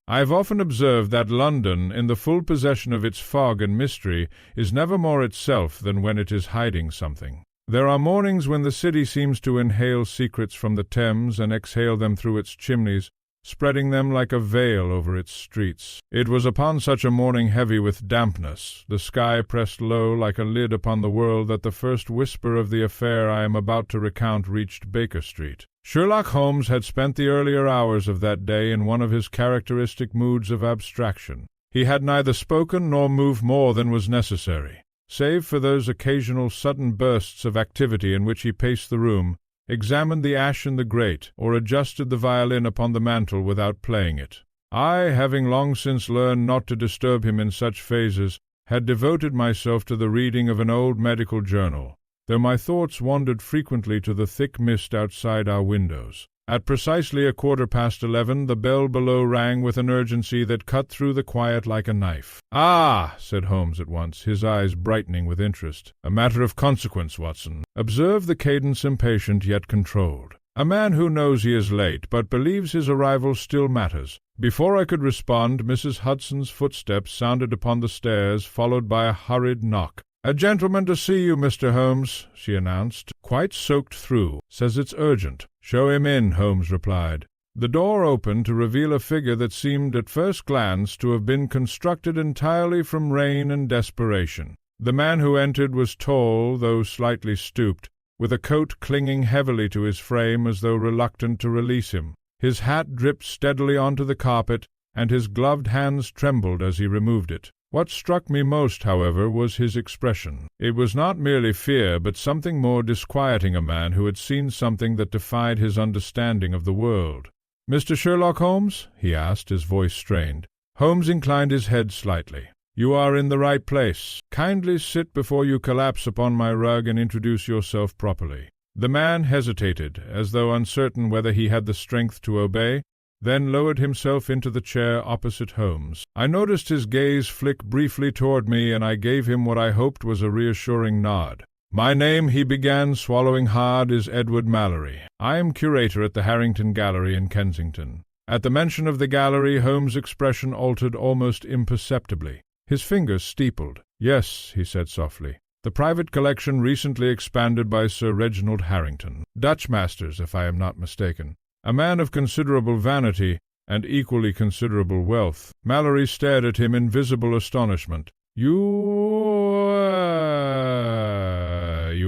"I've often observed that London, in the full possession of its fog and mystery, is never more itself than when it is hiding something. There are mornings when the city seems to inhale secrets from the Thames and exhale them through its chimneys, spreading them like a veil over its streets. It was upon such a morning heavy with dampness, the sky pressed low like a lid upon the world, that the first whisper of the affair I am about to recount reached Baker Street. Sherlock Holmes had spent the earlier hours of that day in one of his characteristic moods of abstraction. He had neither spoken nor moved more than was necessary, save for those occasional sudden bursts of activity in which he paced the room, examined the ash in the grate, or adjusted the violin upon the mantel without playing it. I, having long since learned not to disturb him in such phases, had devoted myself to the reading of an old medical journal, though my thoughts wandered frequently to the thick mist outside our windows. At precisely 11:15, the bell below rang with an urgency that cut through the quiet like a knife. "Ah!" said Holmes at once, his eyes brightening with interest. "A matter of consequence, Watson." Observe the cadence impatient yet controlled. A man who knows he is late, but believes his arrival still matters. Before I could respond, Mrs. Hudson's footsteps sounded upon the stairs, followed by a hurried knock. "A gentleman to see you, Mr. Holmes," she announced, quite soaked through. "Says it's urgent." "Show him in," Holmes replied. The door opened to reveal a figure that seemed at first glance to have been constructed entirely from rain and desperation. The man who entered was tall, though slightly stooped, with a coat clinging heavily to his frame as though reluctant to release him. His hat dripped steadily onto the carpet, and his gloved hands trembled as he removed it. What struck me most, however, was his expression. It was not merely fear, but something more disquieting, a man who had seen something that defied his understanding of the world. "Mr. Sherlock Holmes?" he asked, his voice strained. Holmes inclined his head slightly. "You are in the right place. Kindly sit before you collapse upon my rug and introduce yourself properly." The man hesitated, as though uncertain whether he had the strength to obey, then lowered himself into the chair opposite Holmes. I noticed his gaze flick briefly toward me, and I gave him what I hoped was a reassuring nod. "My name," he began, swallowing hard, "is Edward Mallory. I am curator at the Harrington Gallery in Kensington." At the mention of the gallery, Holmes' expression altered almost imperceptibly. His fingers steepled. "Yes," he said softly. "The private collection recently expanded by Sir Reginald Harrington. Dutch masters, if I am not mistaken. A man of considerable vanity and equally considerable wealth." Mallory stared at him in visible astonishment. You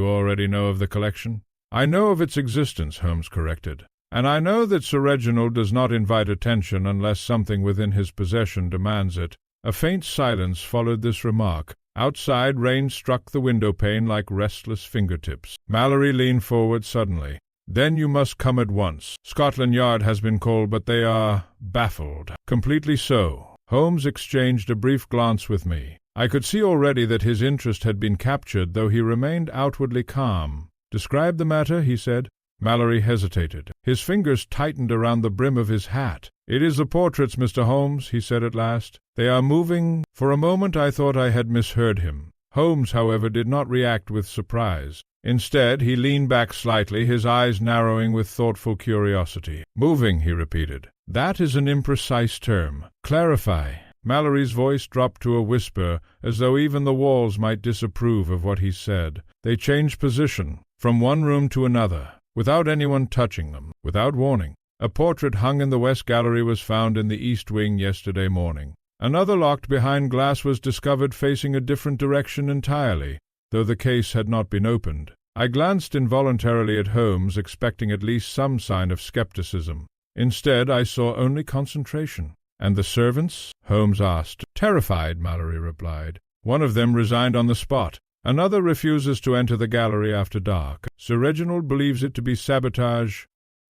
already know of the collection?" "I know of its existence," Holmes corrected. "And I know that Sir Reginald does not invite attention unless something within his possession demands it." A faint silence followed this remark. Outside, rain struck the window-pane like restless fingertips. Mallory leaned forward suddenly. "Then you must come at once. Scotland Yard has been called, but they are baffled." "Completely so." Holmes exchanged a brief glance with me. I could see already that his interest had been captured, though he remained outwardly calm. "Describe the matter," he said. Mallory hesitated. His fingers tightened around the brim of his hat. "It is the portraits, Mr. Holmes," he said at last. "They are moving—" For a moment I thought I had misheard him. Holmes, however, did not react with surprise. Instead, he leaned back slightly, his eyes narrowing with thoughtful curiosity. "Moving," he repeated. "That is an imprecise term. Clarify." Mallory's voice dropped to a whisper, as though even the walls might disapprove of what he said. "They changed position, from one room to another, without anyone touching them, without warning. A portrait hung in the West Gallery was found in the East Wing yesterday morning. Another locked behind glass was discovered facing a different direction entirely, though the case had not been opened." I glanced involuntarily at Holmes, expecting at least some sign of skepticism. Instead, I saw only concentration. "And the servants?" Holmes asked. "Terrified," Mallory replied. "One of them resigned on the spot. Another refuses to enter the gallery after dark. Sir Reginald believes it to be sabotage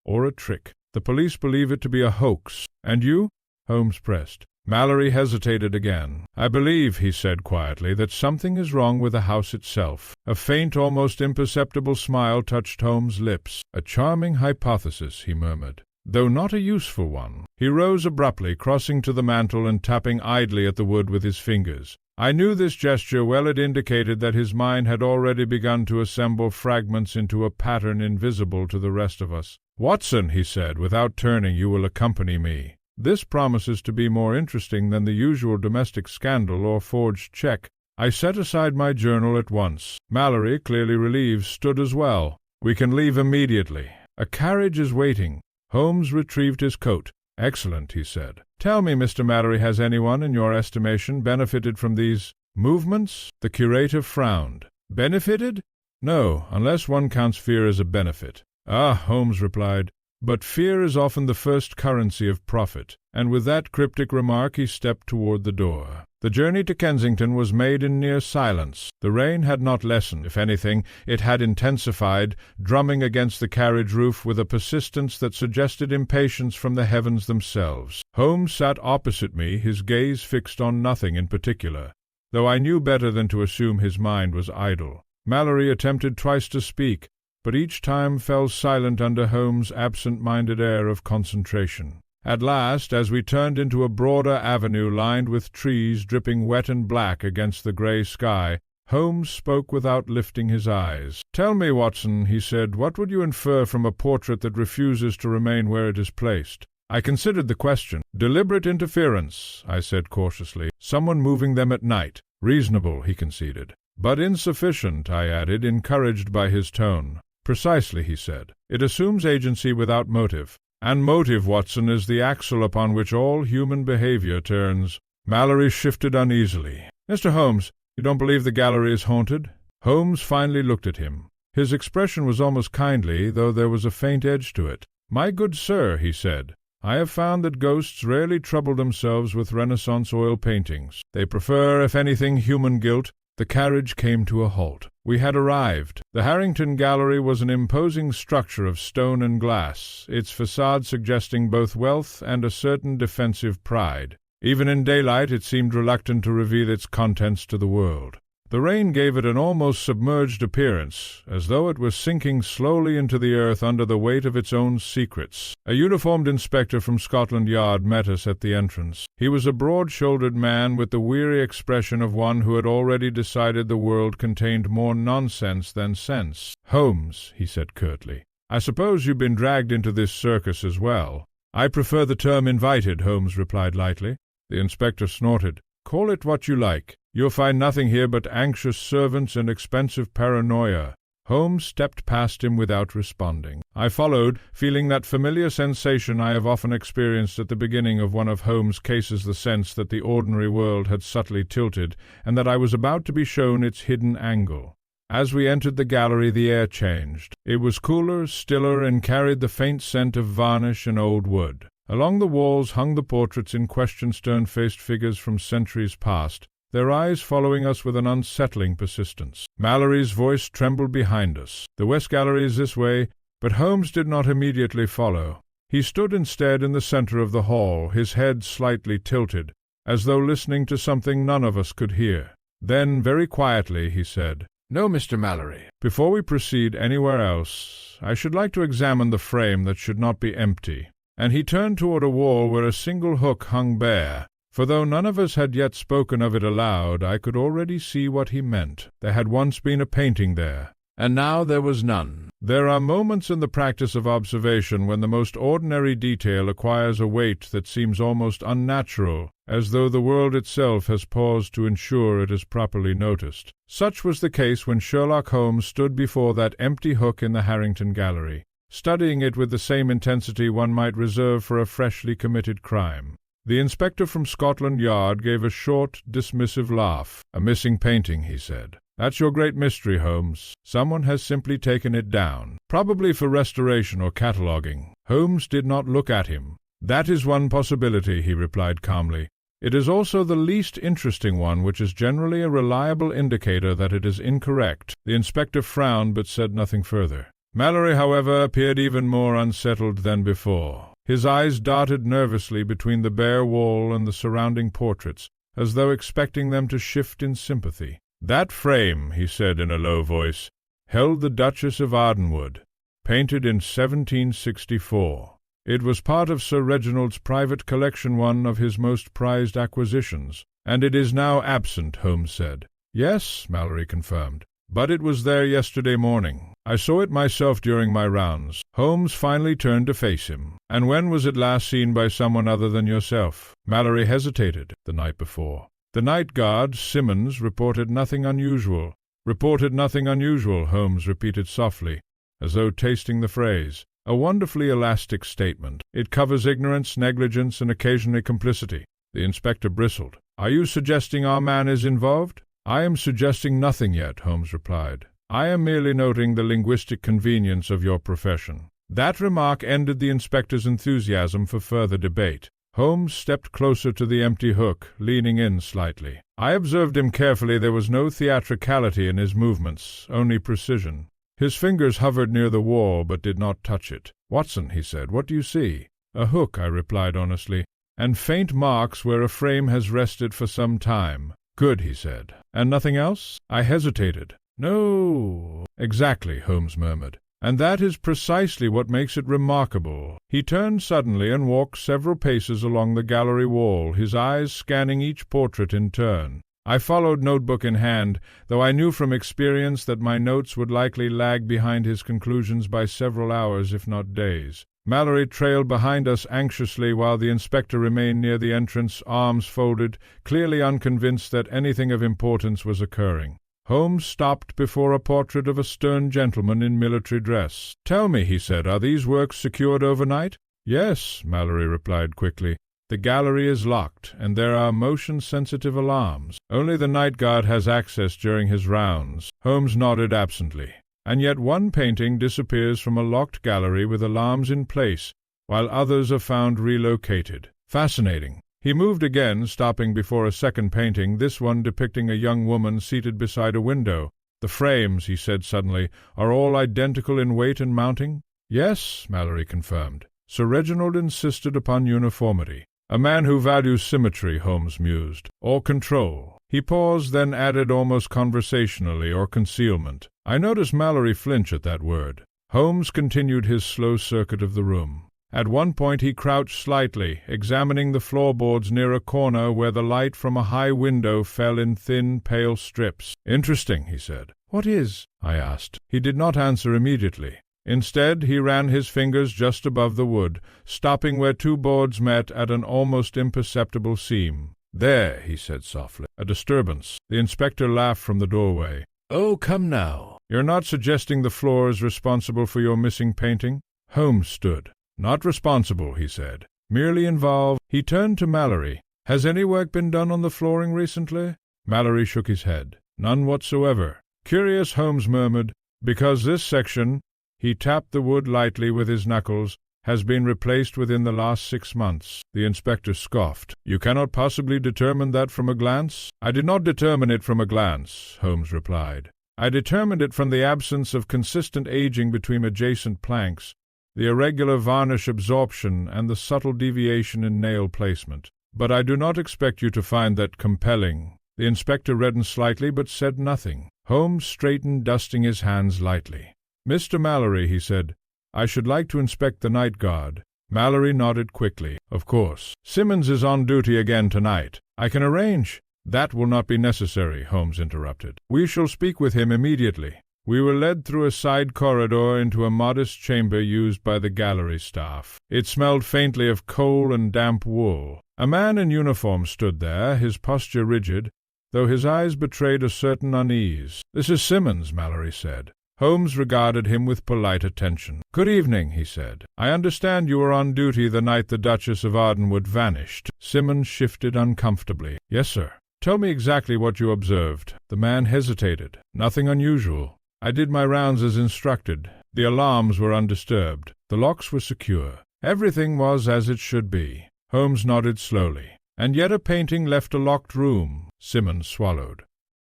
or a trick. The police believe it to be a hoax. And you?" Holmes pressed. Mallory hesitated again. "I believe," he said quietly, "that something is wrong with the house itself." A faint, almost imperceptible smile touched Holmes' lips. "A charming hypothesis," he murmured, "though not a useful one." He rose abruptly, crossing to the mantel and tapping idly at the wood with his fingers. I knew this gesture well. It indicated that his mind had already begun to assemble fragments into a pattern invisible to the rest of us. "Watson," he said, without turning, "you will accompany me." This promises to be more interesting than the usual domestic scandal or forged check. I set aside my journal at once. Mallory, clearly relieved, stood as well. We can leave immediately. A carriage is waiting. Holmes retrieved his coat. Excellent, he said. Tell me, Mr. Mallory, has anyone, in your estimation, benefited from these movements? The curator frowned. Benefited? No, unless one counts fear as a benefit. Ah, Holmes replied, but fear is often the first currency of profit, and with that cryptic remark he stepped toward the door. The journey to Kensington was made in near silence. The rain had not lessened. If anything, it had intensified, drumming against the carriage roof with a persistence that suggested impatience from the heavens themselves. Holmes sat opposite me, his gaze fixed on nothing in particular, though I knew better than to assume his mind was idle. Mallory attempted twice to speak, but each time fell silent under Holmes' absent-minded air of concentration. At last, as we turned into a broader avenue lined with trees dripping wet and black against the grey sky, Holmes spoke without lifting his eyes. "Tell me, Watson," he said, "what would you infer from a portrait that refuses to remain where it is placed?" I considered the question. "Deliberate interference," I said cautiously. "Someone moving them at night." "Reasonable," he conceded. "But insufficient," I added, encouraged by his tone. "Precisely," he said. "It assumes agency without motive. And motive, Watson, is the axle upon which all human behavior turns." Mallory shifted uneasily. "Mr. Holmes, you don't believe the gallery is haunted?" Holmes finally looked at him. His expression was almost kindly, though there was a faint edge to it. "My good sir," he said, "I have found that ghosts rarely trouble themselves with Renaissance oil paintings. They prefer, if anything, human guilt." The carriage came to a halt. We had arrived. The Harrington Gallery was an imposing structure of stone and glass, its facade suggesting both wealth and a certain defensive pride. Even in daylight it seemed reluctant to reveal its contents to the world. The rain gave it an almost submerged appearance, as though it was sinking slowly into the earth under the weight of its own secrets. A uniformed inspector from Scotland Yard met us at the entrance. He was a broad-shouldered man with the weary expression of one who had already decided the world contained more nonsense than sense. "Holmes," he said curtly, "I suppose you've been dragged into this circus as well." "I prefer the term invited," Holmes replied lightly. The inspector snorted. "Call it what you like. You'll find nothing here but anxious servants and expensive paranoia." Holmes stepped past him without responding. I followed, feeling that familiar sensation I have often experienced at the beginning of one of Holmes' cases, the sense that the ordinary world had subtly tilted, and that I was about to be shown its hidden angle. As we entered the gallery the air changed. It was cooler, stiller, and carried the faint scent of varnish and old wood. Along the walls hung the portraits in question stern-faced figures from centuries past, their eyes following us with an unsettling persistence. Mallory's voice trembled behind us. "The West Gallery is this way," but Holmes did not immediately follow. He stood instead in the center of the hall, his head slightly tilted, as though listening to something none of us could hear. Then, very quietly, he said, "No, Mr. Mallory. Before we proceed anywhere else, I should like to examine the frame that should not be empty." And he turned toward a wall where a single hook hung bare. For though none of us had yet spoken of it aloud, I could already see what he meant. There had once been a painting there, and now there was none. There are moments in the practice of observation when the most ordinary detail acquires a weight that seems almost unnatural, as though the world itself has paused to ensure it is properly noticed. Such was the case when Sherlock Holmes stood before that empty hook in the Harrington Gallery, studying it with the same intensity one might reserve for a freshly committed crime. The inspector from Scotland Yard gave a short, dismissive laugh. "A missing painting," he said. "That's your great mystery, Holmes. Someone has simply taken it down, probably for restoration or cataloguing." Holmes did not look at him. "That is one possibility," he replied calmly. "It is also the least interesting one, which is generally a reliable indicator that it is incorrect." The inspector frowned but said nothing further. Mallory, however, appeared even more unsettled than before. His eyes darted nervously between the bare wall and the surrounding portraits, as though expecting them to shift in sympathy. "That frame," he said in a low voice, "held the Duchess of Ardenwood, painted in 1764. It was part of Sir Reginald's private collection, one of his most prized acquisitions, and it is now absent," Holmes said. "Yes," Mallory confirmed. but it was there yesterday morning. I saw it myself during my rounds." Holmes finally turned to face him. "And when was it last seen by someone other than yourself?" Mallory hesitated. "The night before." "The night guard, Simmons, reported nothing unusual." "Reported nothing unusual," Holmes repeated softly, as though tasting the phrase. "A wonderfully elastic statement. It covers ignorance, negligence, and occasionally complicity." The inspector bristled. "Are you suggesting our man is involved?" "I am suggesting nothing yet," Holmes replied. "I am merely noting the linguistic convenience of your profession." That remark ended the inspector's enthusiasm for further debate. Holmes stepped closer to the empty hook, leaning in slightly. I observed him carefully. There was no theatricality in his movements, only precision. His fingers hovered near the wall, but did not touch it. "Watson," he said, "what do you see?" "A hook," I replied honestly, "and faint marks where a frame has rested for some time." "Good," he said. "And nothing else?" I hesitated. "No." "Exactly," Holmes murmured. "And that is precisely what makes it remarkable." He turned suddenly and walked several paces along the gallery wall, his eyes scanning each portrait in turn. I followed, notebook in hand, though I knew from experience that my notes would likely lag behind his conclusions by several hours, if not days. Mallory trailed behind us anxiously, while the inspector remained near the entrance, arms folded, clearly unconvinced that anything of importance was occurring. Holmes stopped before a portrait of a stern gentleman in military dress. "Tell me," he said, "are these works secured overnight?" "Yes," Mallory replied quickly. "The gallery is locked, and there are motion-sensitive alarms. Only the night guard has access during his rounds." Holmes nodded absently. "And yet one painting disappears from a locked gallery with alarms in place, while others are found relocated. Fascinating." He moved again, stopping before a second painting, this one depicting a young woman seated beside a window. "The frames," he said suddenly, "are all identical in weight and mounting?" "Yes," Mallory confirmed. Sir Reginald insisted upon uniformity. "A man who values symmetry," Holmes mused, "or control." He paused, then added almost conversationally, "or concealment." I noticed Mallory flinch at that word. Holmes continued his slow circuit of the room. At one point he crouched slightly, examining the floorboards near a corner where the light from a high window fell in thin, pale strips. "Interesting," he said. "What is?" I asked. He did not answer immediately. Instead, he ran his fingers just above the wood, stopping where two boards met at an almost imperceptible seam. "There," he said softly. "A disturbance." The inspector laughed from the doorway. "Oh, come now. You're not suggesting the floor is responsible for your missing painting?" Holmes stood. "Not responsible," he said. "Merely involved." He turned to Mallory. "Has any work been done on the flooring recently?" Mallory shook his head. "None whatsoever." "Curious," Holmes murmured, "because this section," he tapped the wood lightly with his knuckles, "has been replaced within the last 6 months." The inspector scoffed. "You cannot possibly determine that from a glance?" "I did not determine it from a glance," Holmes replied. "I determined it from the absence of consistent aging between adjacent planks, the irregular varnish absorption, and the subtle deviation in nail placement. But I do not expect you to find that compelling." The inspector reddened slightly, but said nothing. Holmes straightened, dusting his hands lightly. "Mr. Mallory," he said, "I should like to inspect the night guard." Mallory nodded quickly. "Of course. Simmons is on duty again tonight. I can arrange—" "That will not be necessary," Holmes interrupted. "We shall speak with him immediately." We were led through a side corridor into a modest chamber used by the gallery staff. It smelled faintly of coal and damp wool. A man in uniform stood there, his posture rigid, though his eyes betrayed a certain unease. "This is Simmons," Mallory said. Holmes regarded him with polite attention. "Good evening," he said. "I understand you were on duty the night the Duchess of Ardenwood vanished." Simmons shifted uncomfortably. "Yes, sir." "Tell me exactly what you observed." The man hesitated. "Nothing unusual. I did my rounds as instructed. The alarms were undisturbed. The locks were secure. Everything was as it should be." Holmes nodded slowly. "And yet a painting left a locked room." Simmons swallowed.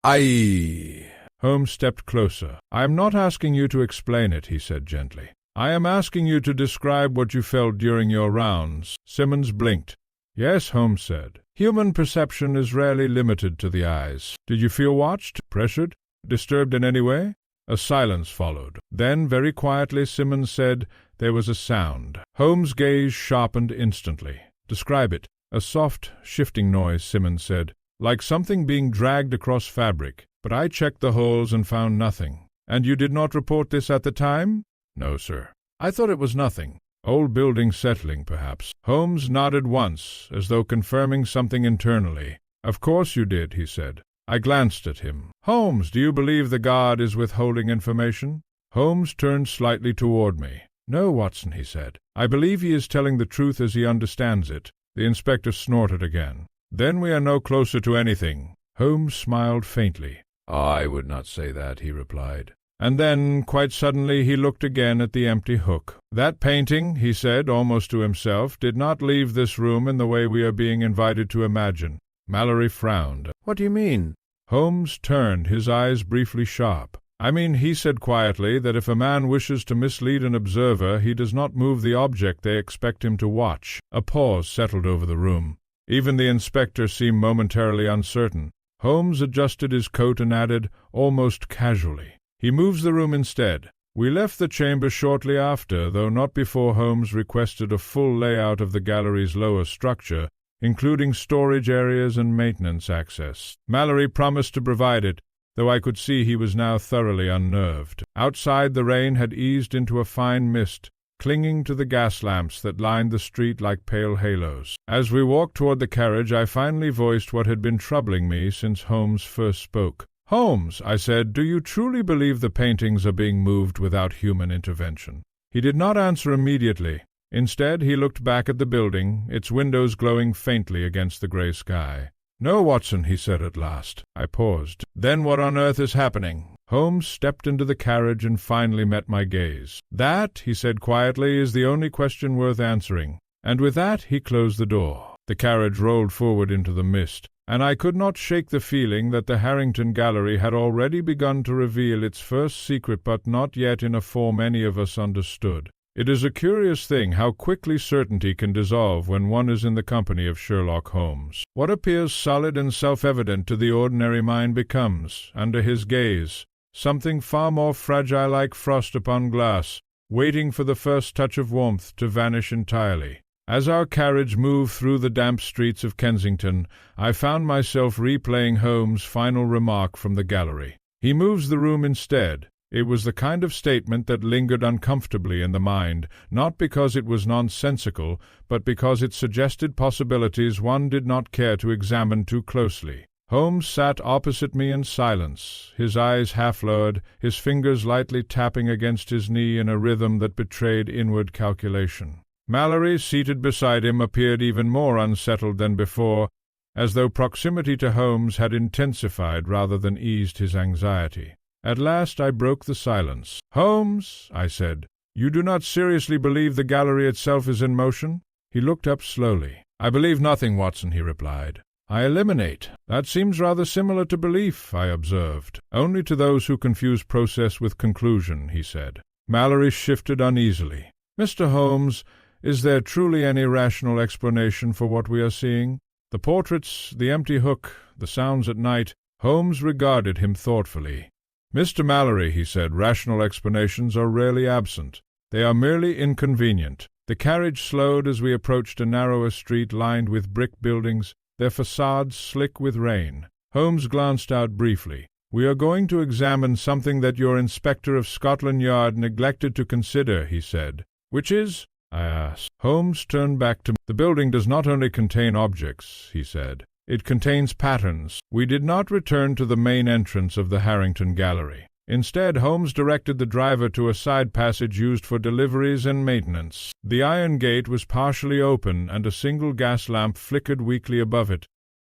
"Aye." Holmes stepped closer. "I am not asking you to explain it," he said gently. "I am asking you to describe what you felt during your rounds." Simmons blinked. "Yes," Holmes said. "Human perception is rarely limited to the eyes. Did you feel watched, pressured, disturbed in any way?" A silence followed. Then, very quietly, Simmons said, "There was a sound." Holmes' gaze sharpened instantly. "Describe it." "A soft, shifting noise," Simmons said, "like something being dragged across fabric. but I checked the holes and found nothing. And you did not report this at the time? No, sir. I thought it was nothing. Old building settling, perhaps. Holmes nodded once, as though confirming something internally. Of course you did, he said. I glanced at him. Holmes, do you believe the guard is withholding information? Holmes turned slightly toward me. No, Watson, he said. I believe he is telling the truth as he understands it. The inspector snorted again. Then we are no closer to anything. Holmes smiled faintly. I would not say that, he replied. And then, quite suddenly, he looked again at the empty hook. That painting, he said, almost to himself, did not leave this room in the way we are being invited to imagine. Mallory frowned. What do you mean? Holmes turned, his eyes briefly sharp. I mean, he said quietly that if a man wishes to mislead an observer, he does not move the object they expect him to watch. A pause settled over the room. Even the inspector seemed momentarily uncertain. Holmes adjusted his coat and added, almost casually, He moves the room instead. We left the chamber shortly after, though not before Holmes requested a full layout of the gallery's lower structure, including storage areas and maintenance access. Mallory promised to provide it, though I could see he was now thoroughly unnerved. Outside, the rain had eased into a fine mist, clinging to the gas lamps that lined the street like pale halos. As we walked toward the carriage, I finally voiced what had been troubling me since Holmes first spoke. "Holmes," I said, "do you truly believe the paintings are being moved without human intervention?" He did not answer immediately. Instead, he looked back at the building, its windows glowing faintly against the gray sky. "No, Watson," he said at last. I paused. "Then what on earth is happening?" Holmes stepped into the carriage and finally met my gaze. "That," he said quietly, "is the only question worth answering." And with that he closed the door. The carriage rolled forward into the mist, and I could not shake the feeling that the Harrington Gallery had already begun to reveal its first secret, but not yet in a form any of us understood. It is a curious thing how quickly certainty can dissolve when one is in the company of Sherlock Holmes. What appears solid and self-evident to the ordinary mind becomes, under his gaze, something far more fragile, like frost upon glass, waiting for the first touch of warmth to vanish entirely. As our carriage moved through the damp streets of Kensington, I found myself replaying Holmes' final remark from the gallery. "He moves the room instead." It was the kind of statement that lingered uncomfortably in the mind, not because it was nonsensical, but because it suggested possibilities one did not care to examine too closely. Holmes sat opposite me in silence, his eyes half-lowered, his fingers lightly tapping against his knee in a rhythm that betrayed inward calculation. Mallory, seated beside him, appeared even more unsettled than before, as though proximity to Holmes had intensified rather than eased his anxiety. At last I broke the silence. "Holmes," I said, "you do not seriously believe the gallery itself is in motion?" He looked up slowly. "I believe nothing, Watson," he replied. "I eliminate." "That seems rather similar to belief," I observed. "Only to those who confuse process with conclusion," he said. Mallory shifted uneasily. "Mr. Holmes, is there truly any rational explanation for what we are seeing? The portraits, the empty hook, the sounds at night." Holmes regarded him thoughtfully. "Mr. Mallory," he said, "rational explanations are rarely absent. They are merely inconvenient." The carriage slowed as we approached a narrower street lined with brick buildings, their facades slick with rain. Holmes glanced out briefly. "We are going to examine something that your Inspector of Scotland Yard neglected to consider," he said. "Which is?" I asked. Holmes turned back to me. "The building does not only contain objects," he said. "It contains patterns." We did not return to the main entrance of the Harrington Gallery. Instead, Holmes directed the driver to a side passage used for deliveries and maintenance. The iron gate was partially open, and a single gas lamp flickered weakly above it,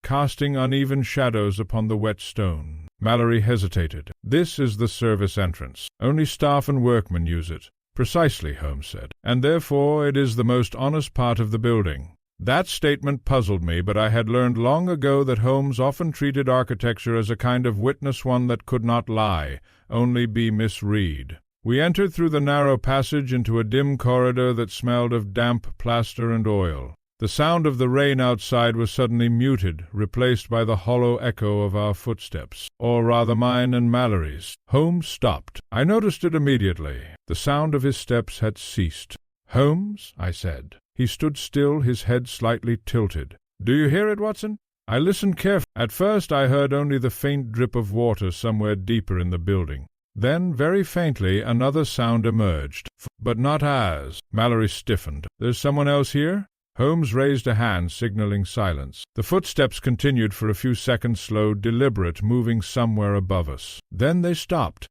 casting uneven shadows upon the wet stone. Mallory hesitated. "This is the service entrance. Only staff and workmen use it." "Precisely," Holmes said, "and therefore it is the most honest part of the building." That statement puzzled me, but I had learned long ago that Holmes often treated architecture as a kind of witness, one that could not lie, only be misread. We entered through the narrow passage into a dim corridor that smelled of damp plaster and oil. The sound of the rain outside was suddenly muted, replaced by the hollow echo of our footsteps, or rather mine and Mallory's. Holmes stopped. I noticed it immediately. The sound of his steps had ceased. "Holmes," I said. He stood still, his head slightly tilted. "Do you hear it, Watson?" I listened carefully. At first I heard only the faint drip of water somewhere deeper in the building. Then, very faintly, another sound emerged. But not as. Mallory stiffened. There's someone else here? Holmes raised a hand, signaling silence. The footsteps continued for a few seconds, slow, deliberate, moving somewhere above us. Then they stopped.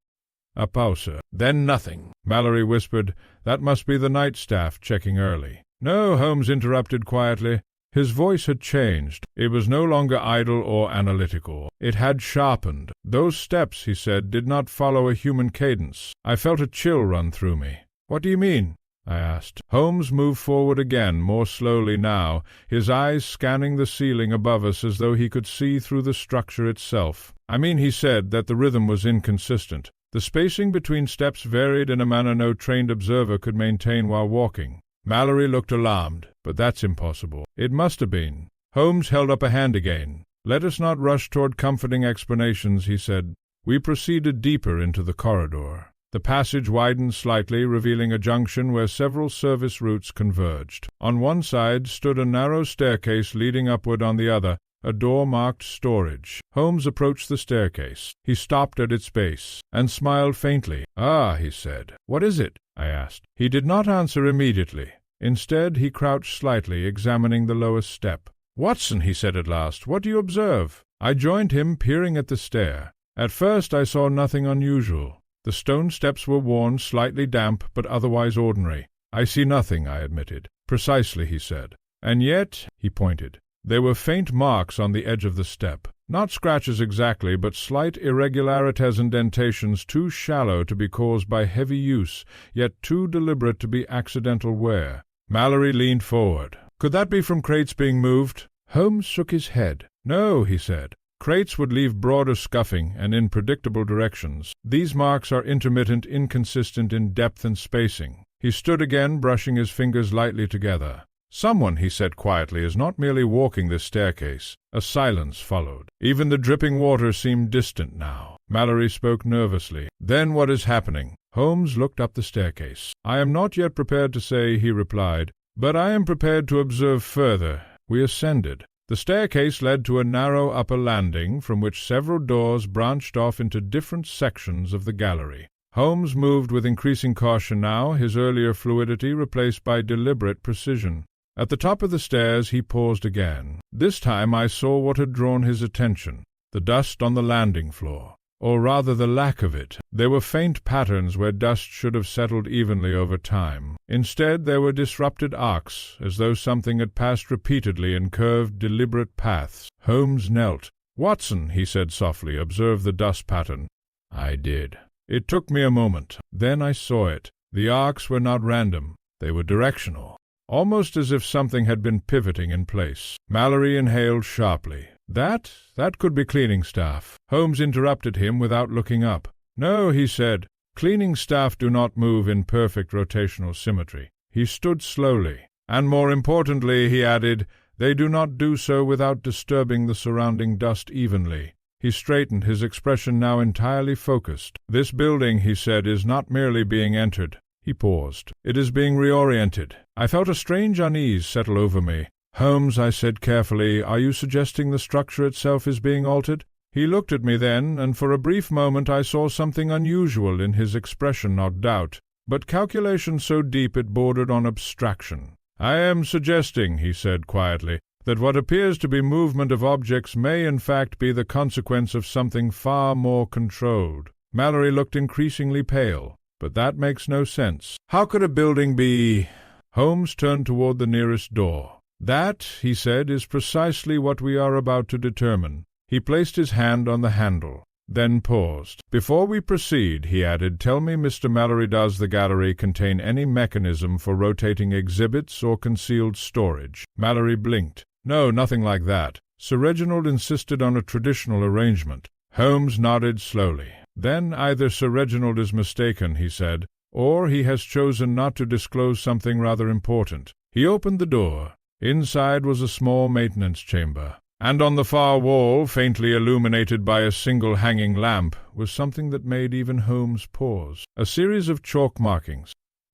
A pause. Then nothing. Mallory whispered, "That must be the night staff checking early." "No," Holmes interrupted quietly. His voice had changed. It was no longer idle or analytical. It had sharpened. "Those steps," he said, "did not follow a human cadence. I felt a chill run through me." "What do you mean?" I asked. Holmes moved forward again, more slowly now, his eyes scanning the ceiling above us as though he could see through the structure itself. "I mean," he said, "that the rhythm was inconsistent. The spacing between steps varied in a manner no trained observer could maintain while walking." Mallory looked alarmed. "But that's impossible." "It must have been." Holmes held up a hand again. "Let us not rush toward comforting explanations," he said. We proceeded deeper into the corridor. The passage widened slightly, revealing a junction where several service routes converged. On one side stood a narrow staircase leading upward, on the other, a door marked storage. Holmes approached the staircase. He stopped at its base, and smiled faintly. "Ah," he said. "What is it?" I asked. He did not answer immediately. Instead, he crouched slightly, examining the lowest step. "Watson," he said at last, "what do you observe?" I joined him, peering at the stair. At first I saw nothing unusual. The stone steps were worn, slightly damp, but otherwise ordinary. "I see nothing," I admitted. "Precisely," he said. "And yet," he pointed, "there were faint marks on the edge of the step. Not scratches exactly, but slight irregularities, indentations too shallow to be caused by heavy use, yet too deliberate to be accidental wear." Mallory leaned forward. "Could that be from crates being moved?" Holmes shook his head. "No," he said. "Crates would leave broader scuffing and in predictable directions. These marks are intermittent, inconsistent in depth and spacing." He stood again, brushing his fingers lightly together. "Someone," he said quietly, "is not merely walking this staircase." A silence followed. Even the dripping water seemed distant now. Mallory spoke nervously. "Then what is happening?" Holmes looked up the staircase. "I am not yet prepared to say," he replied, "but I am prepared to observe further." We ascended. The staircase led to a narrow upper landing, from which several doors branched off into different sections of the gallery. Holmes moved with increasing caution now, his earlier fluidity replaced by deliberate precision. At the top of the stairs he paused again. This time I saw what had drawn his attention: the dust on the landing floor. Or rather the lack of it. There were faint patterns where dust should have settled evenly over time. Instead there were disrupted arcs, as though something had passed repeatedly in curved, deliberate paths. Holmes knelt. "Watson," he said softly, "observe the dust pattern." I did. It took me a moment. Then I saw it. The arcs were not random. They were directional, almost as if something had been pivoting in place. Mallory inhaled sharply. That could be cleaning staff." Holmes interrupted him without looking up. "No," he said, "cleaning staff do not move in perfect rotational symmetry." He stood slowly. "And more importantly," he added, "they do not do so without disturbing the surrounding dust evenly." He straightened, his expression now entirely focused. "This building," he said, "is not merely being entered." He paused. "It is being reoriented." I felt a strange unease settle over me. "Holmes," I said carefully, "are you suggesting the structure itself is being altered?" He looked at me then, and for a brief moment I saw something unusual in his expression, not doubt, but calculation so deep it bordered on abstraction. "I am suggesting," he said quietly, "that what appears to be movement of objects may in fact be the consequence of something far more controlled." Mallory looked increasingly pale. "But that makes no sense. How could a building be—" Holmes turned toward the nearest door. "That," he said, "is precisely what we are about to determine." He placed his hand on the handle, then paused. "Before we proceed," he added, "tell me, Mr. Mallory, does the gallery contain any mechanism for rotating exhibits or concealed storage?" Mallory blinked. "No, nothing like that. Sir Reginald insisted on a traditional arrangement." Holmes nodded slowly. "Then either Sir Reginald is mistaken," he said, "or he has chosen not to disclose something rather important." He opened the door. Inside was a small maintenance chamber, and on the far wall, faintly illuminated by a single hanging lamp, was something that made even Holmes pause: a series of chalk markings,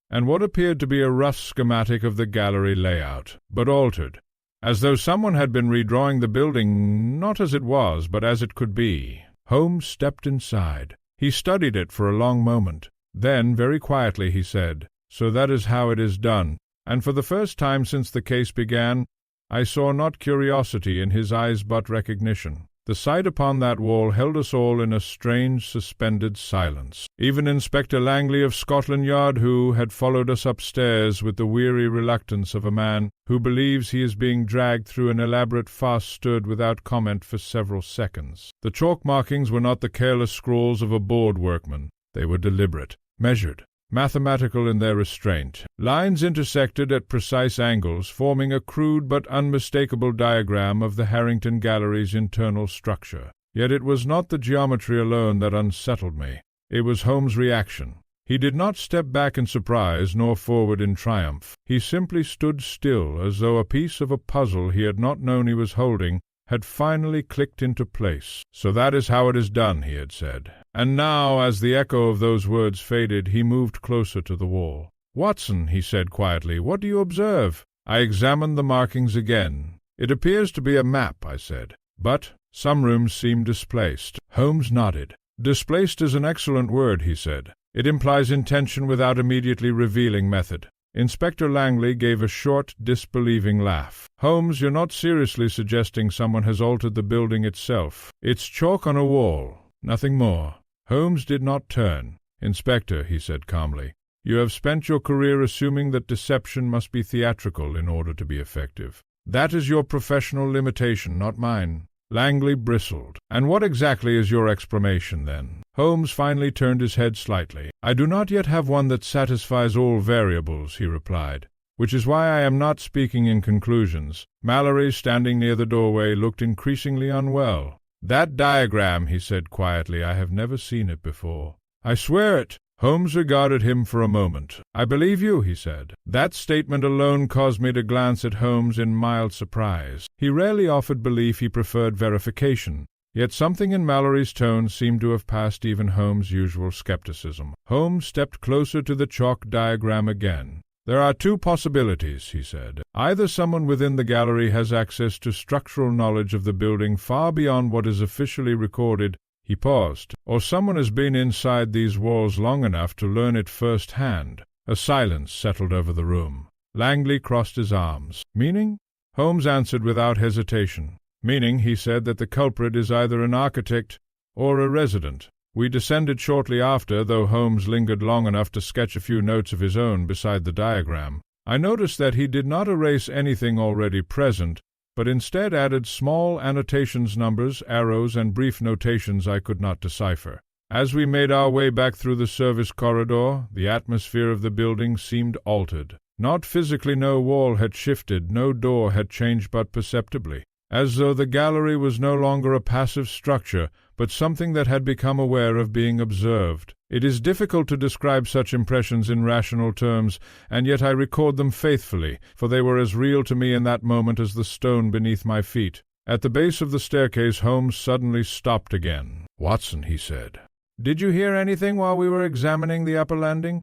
and what appeared to be a rough schematic of the gallery layout, but altered. as though someone had been redrawing the building not as it was, but as it could be. Holmes stepped inside. He studied it for a long moment. Then, very quietly, he said, "So that is how it is done." And for the first time since the case began, I saw not curiosity in his eyes but recognition. The sight upon that wall held us all in a strange, suspended silence. Even Inspector Langley of Scotland Yard, who had followed us upstairs with the weary reluctance of a man who believes he is being dragged through an elaborate farce, stood without comment for several seconds. The chalk markings were not the careless scrawls of a bored workman. They were deliberate, measured, mathematical in their restraint. Lines intersected at precise angles, forming a crude but unmistakable diagram of the Harrington Gallery's internal structure. Yet it was not the geometry alone that unsettled me. It was Holmes' reaction. He did not step back in surprise, nor forward in triumph. He simply stood still, as though a piece of a puzzle he had not known he was holding had finally clicked into place. "So that is how it is done," he had said. And now, as the echo of those words faded, he moved closer to the wall. "Watson," he said quietly, "what do you observe?" I examined the markings again. "It appears to be a map," I said. "But some rooms seem displaced." Holmes nodded. "Displaced is an excellent word," he said. "It implies intention without immediately revealing method." Inspector Langley gave a short, disbelieving laugh. "Holmes, you're not seriously suggesting someone has altered the building itself. It's chalk on a wall, nothing more." Holmes did not turn. "Inspector," he said calmly, "you have spent your career assuming that deception must be theatrical in order to be effective. That is your professional limitation, not mine." Langley bristled. "And what exactly is your explanation, then?" Holmes finally turned his head slightly. "I do not yet have one that satisfies all variables," he replied, "which is why I am not speaking in conclusions." Mallory, standing near the doorway, looked increasingly unwell. "That diagram," he said quietly, "I have never seen it before." "I swear it." Holmes regarded him for a moment. "I believe you," he said. That statement alone caused me to glance at Holmes in mild surprise. He rarely offered belief, he preferred verification. Yet something in Mallory's tone seemed to have passed even Holmes' usual skepticism. Holmes stepped closer to the chalk diagram again. "There are two possibilities," he said. "Either someone within the gallery has access to structural knowledge of the building far beyond what is officially recorded." He paused. "Or someone has been inside these walls long enough to learn it first-hand." A silence settled over the room. Langley crossed his arms. "Meaning?" Holmes answered without hesitation. "Meaning," he said, "that the culprit is either an architect or a resident." We descended shortly after, though Holmes lingered long enough to sketch a few notes of his own beside the diagram. I noticed that he did not erase anything already present, but instead added small annotations, numbers, arrows, and brief notations I could not decipher. As we made our way back through the service corridor, the atmosphere of the building seemed altered. Not physically, no wall had shifted, no door had changed but perceptibly, as though the gallery was no longer a passive structure, but something that had become aware of being observed. It is difficult to describe such impressions in rational terms, and yet I record them faithfully, for they were as real to me in that moment as the stone beneath my feet. At the base of the staircase, Holmes suddenly stopped again. "Watson," he said, "did you hear anything while we were examining the upper landing?"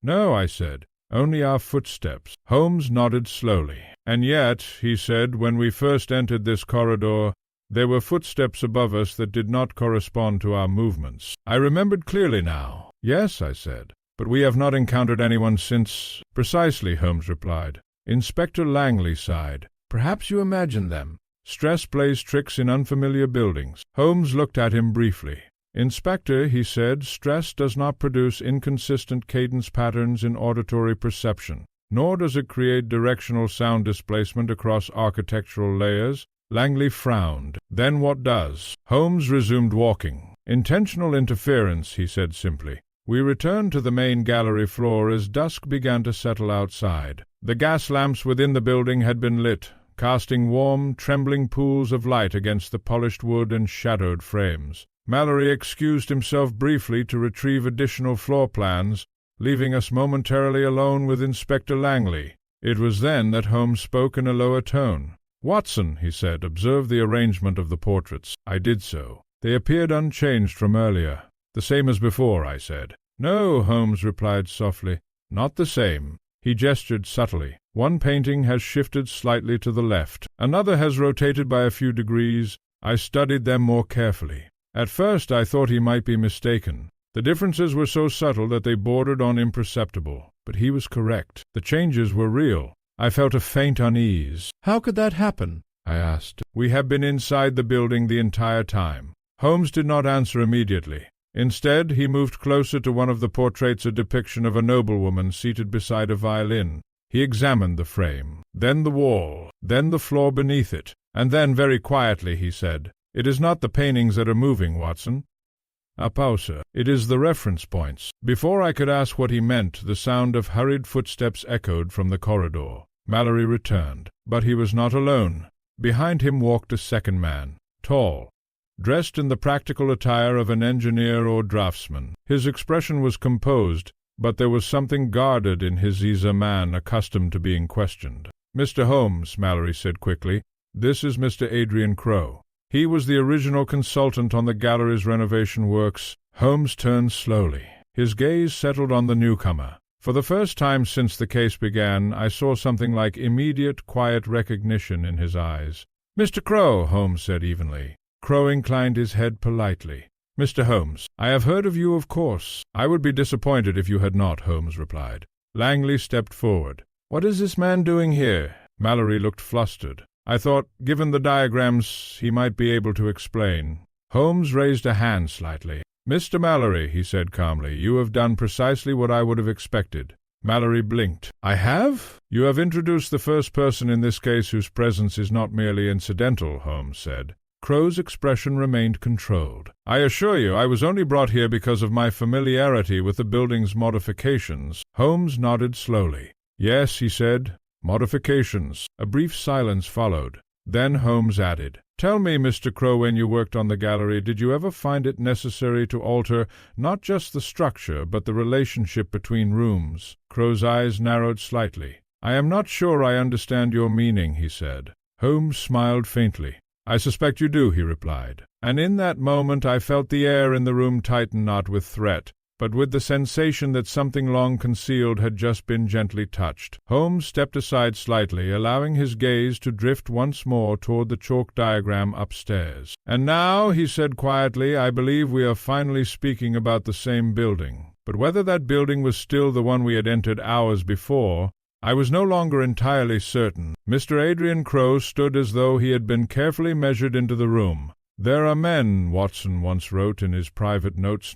"No," I said, "only our footsteps." Holmes nodded slowly. "And yet," he said, "when we first entered this corridor, there were footsteps above us that did not correspond to our movements." I remembered clearly now. "Yes," I said, "but we have not encountered anyone since—" "Precisely," Holmes replied. Inspector Langley sighed. "Perhaps you imagine them. Stress plays tricks in unfamiliar buildings." Holmes looked at him briefly. "Inspector," he said, "stress does not produce inconsistent cadence patterns in auditory perception, nor does it create directional sound displacement across architectural layers." Langley frowned. "Then what does?" Holmes resumed walking. "Intentional interference," he said simply. We returned to the main gallery floor as dusk began to settle outside. The gas lamps within the building had been lit, casting warm, trembling pools of light against the polished wood and shadowed frames. Mallory excused himself briefly to retrieve additional floor plans, leaving us momentarily alone with Inspector Langley. It was then that Holmes spoke in a lower tone. "Watson," he said, "observe the arrangement of the portraits." I did so. They appeared unchanged from earlier. "The same as before," I said. "No," Holmes replied softly, "not the same." He gestured subtly. One painting has shifted slightly to the left. Another has rotated by a few degrees. I studied them more carefully. At first I thought he might be mistaken. The differences were so subtle that they bordered on imperceptible. But he was correct. The changes were real. I felt a faint unease. "How could that happen?" I asked. "We have been inside the building the entire time." Holmes did not answer immediately. Instead, he moved closer to one of the portraits, a depiction of a noblewoman seated beside a violin. He examined the frame, then the wall, then the floor beneath it, and then, very quietly, he said, "It is not the paintings that are moving, Watson." A pause. "It is the reference points." Before I could ask what he meant, the sound of hurried footsteps echoed from the corridor. Mallory returned, but he was not alone. Behind him walked a second man, tall, dressed in the practical attire of an engineer or draftsman. His expression was composed, but there was something guarded in his. He's a man accustomed to being questioned. "Mr. Holmes," Mallory said quickly, "this is Mr. Adrian Crowe. He was the original consultant on the gallery's renovation works." Holmes turned slowly. His gaze settled on the newcomer. For the first time since the case began, I saw something like immediate, quiet recognition in his eyes. "Mr. Crowe," Holmes said evenly. Crowe inclined his head politely. "Mr. Holmes, I have heard of you, of course." "I would be disappointed if you had not," Holmes replied. Langley stepped forward. "What is this man doing here?" Mallory looked flustered. I thought, given the diagrams, he might be able to explain. Holmes raised a hand slightly. "Mr. Mallory," he said calmly, "you have done precisely what I would have expected." Mallory blinked. "I have?" "You have introduced the first person in this case whose presence is not merely incidental," Holmes said. Crowe's expression remained controlled. "I assure you I was only brought here because of my familiarity with the building's modifications." Holmes nodded slowly. "Yes," he said, "modifications." A brief silence followed. Then Holmes added, "Tell me, Mr. Crowe, when you worked on the gallery, did you ever find it necessary to alter not just the structure but the relationship between rooms?" Crowe's eyes narrowed slightly. "I am not sure I understand your meaning," he said. Holmes smiled faintly. "I suspect you do," he replied. And in that moment I felt the air in the room tighten, not with threat, but with the sensation that something long concealed had just been gently touched. Holmes stepped aside slightly, allowing his gaze to drift once more toward the chalk diagram upstairs. "And now," he said quietly, "I believe we are finally speaking about the same building." But whether that building was still the one we had entered hours before, I was no longer entirely certain. Mr. Adrian Crowe stood as though he had been carefully measured into the room. "There are men," Watson once wrote in his private notes,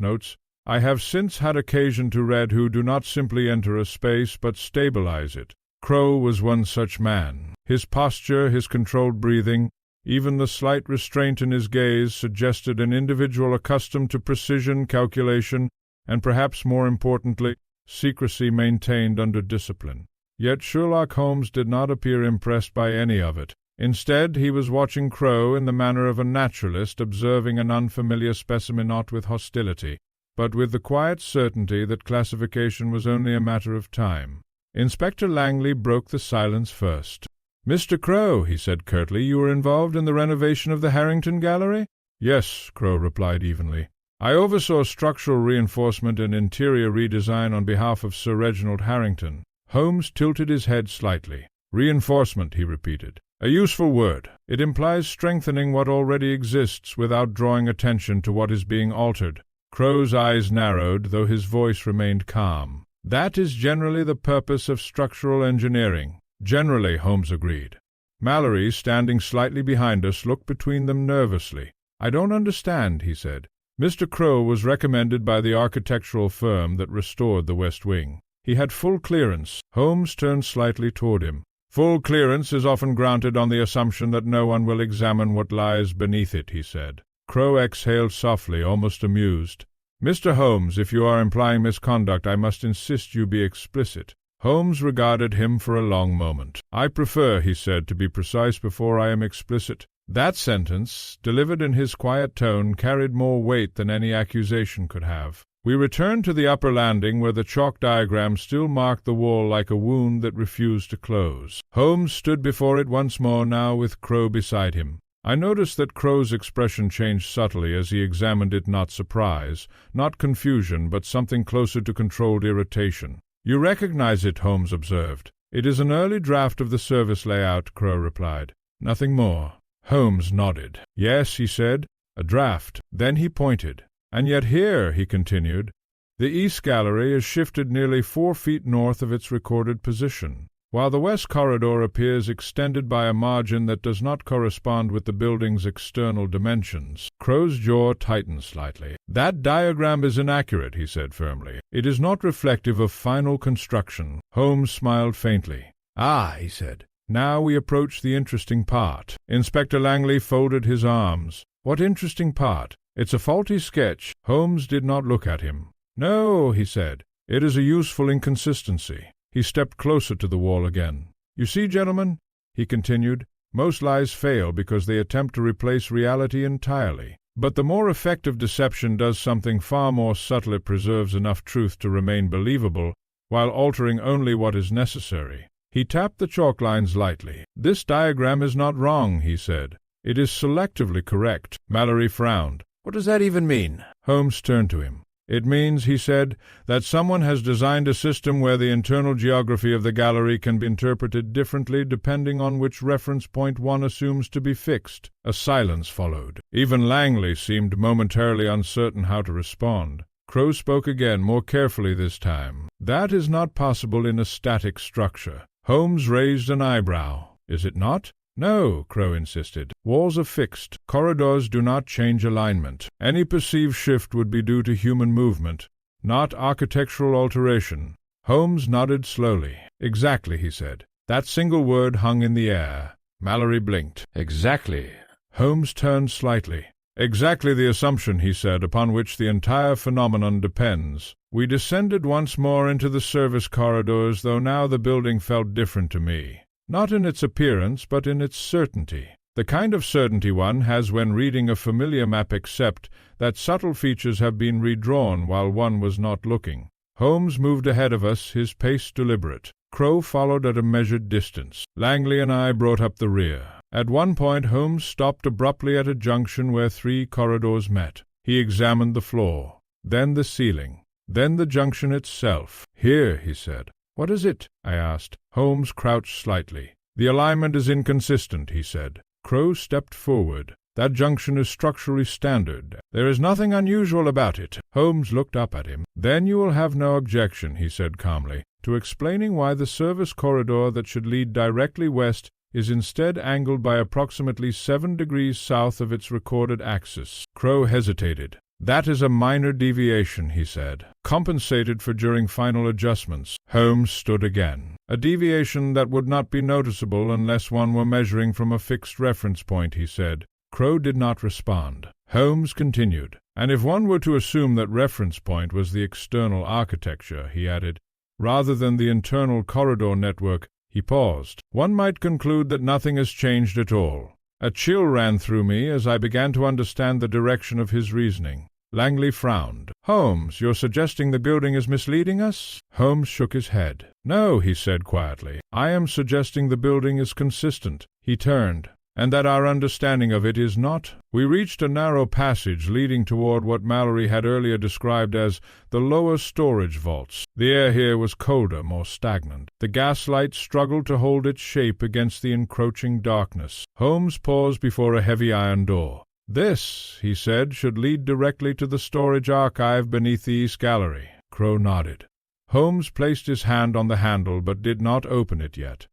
"I have since had occasion to read who do not simply enter a space but stabilize it." Crowe was one such man. His posture, his controlled breathing, even the slight restraint in his gaze suggested an individual accustomed to precision, calculation, and perhaps more importantly, secrecy maintained under discipline. Yet Sherlock Holmes did not appear impressed by any of it. Instead, he was watching Crowe in the manner of a naturalist observing an unfamiliar specimen, not with hostility, but with the quiet certainty that classification was only a matter of time. Inspector Langley broke the silence first. "Mr. Crowe," he said curtly, "you were involved in the renovation of the Harrington Gallery?" "Yes," Crowe replied evenly. "I oversaw structural reinforcement and interior redesign on behalf of Sir Reginald Harrington." Holmes tilted his head slightly. "Reinforcement," he repeated. "A useful word. It implies strengthening what already exists without drawing attention to what is being altered." Crowe's eyes narrowed, though his voice remained calm. "That is generally the purpose of structural engineering." "Generally," Holmes agreed. Mallory, standing slightly behind us, looked between them nervously. "I don't understand," he said. "Mr. Crowe was recommended by the architectural firm that restored the West Wing. He had full clearance." Holmes turned slightly toward him. "Full clearance is often granted on the assumption that no one will examine what lies beneath it," he said. Crowe exhaled softly, almost amused. "Mr. Holmes, if you are implying misconduct, I must insist you be explicit." Holmes regarded him for a long moment. "I prefer," he said, "to be precise before I am explicit." That sentence, delivered in his quiet tone, carried more weight than any accusation could have. We returned to the upper landing, where the chalk diagram still marked the wall like a wound that refused to close. Holmes stood before it once more, now with Crowe beside him. I noticed that Crowe's expression changed subtly as he examined it, not surprise, not confusion, but something closer to controlled irritation. "You recognize it," Holmes observed. "It is an early draft of the service layout," Crow replied. "Nothing more." Holmes nodded. "Yes," he said, "a draft." Then he pointed. "And yet here," he continued, "the east gallery is shifted nearly 4 feet north of its recorded position, while the west corridor appears extended by a margin that does not correspond with the building's external dimensions." Crow's jaw tightened slightly. "That diagram is inaccurate," he said firmly. "It is not reflective of final construction." Holmes smiled faintly. "Ah," he said, "now we approach the interesting part." Inspector Langley folded his arms. "What interesting part?" "It's a faulty sketch." Holmes did not look at him. "No," he said, "it is a useful inconsistency." He stepped closer to the wall again. "You see, gentlemen," he continued, "most lies fail because they attempt to replace reality entirely. But the more effective deception does something far more subtle. It preserves enough truth to remain believable, while altering only what is necessary." He tapped the chalk lines lightly. "This diagram is not wrong," he said. "It is selectively correct." Mallory frowned. "What does that even mean?" Holmes turned to him. "It means," he said, "that someone has designed a system where the internal geography of the gallery can be interpreted differently depending on which reference point one assumes to be fixed." A silence followed. Even Langley seemed momentarily uncertain how to respond. Crow spoke again, more carefully this time. "That is not possible in a static structure." Holmes raised an eyebrow. "Is it not?" "No," Crow insisted. "Walls are fixed. Corridors do not change alignment. Any perceived shift would be due to human movement, not architectural alteration." Holmes nodded slowly. "Exactly," he said. That single word hung in the air. Mallory blinked. "Exactly." Holmes turned slightly. "Exactly the assumption," he said, "upon which the entire phenomenon depends." We descended once more into the service corridors, though now the building felt different to me. Not in its appearance, but in its certainty. The kind of certainty one has when reading a familiar map, except that subtle features have been redrawn while one was not looking. Holmes moved ahead of us, his pace deliberate. Crow followed at a measured distance. Langley and I brought up the rear. At one point Holmes stopped abruptly at a junction where 3 corridors met. He examined the floor, then the ceiling, then the junction itself. "Here," he said. "What is it?" I asked. Holmes crouched slightly. "The alignment is inconsistent," he said. Crow stepped forward. "That junction is structurally standard. There is nothing unusual about it." Holmes looked up at him. "Then you will have no objection," he said calmly, "to explaining why the service corridor that should lead directly west is instead angled by approximately 7 degrees south of its recorded axis." Crow hesitated. "That is a minor deviation," he said, "compensated for during final adjustments." Holmes stood again. "A deviation that would not be noticeable unless one were measuring from a fixed reference point," he said. Crow did not respond. Holmes continued. "And if one were to assume that reference point was the external architecture," he added, "rather than the internal corridor network," he paused, "one might conclude that nothing has changed at all." A chill ran through me as I began to understand the direction of his reasoning. Langley frowned. "Holmes, you're suggesting the building is misleading us?" Holmes shook his head. "No," he said quietly. "I am suggesting the building is consistent." He turned. "And that our understanding of it is not." We reached a narrow passage leading toward what Mallory had earlier described as the lower storage vaults. The air here was colder, more stagnant. The gaslight struggled to hold its shape against the encroaching darkness. Holmes paused before a heavy iron door. "This," he said, "should lead directly to the storage archive beneath the east gallery." Crow nodded. Holmes placed his hand on the handle, but did not open it yet.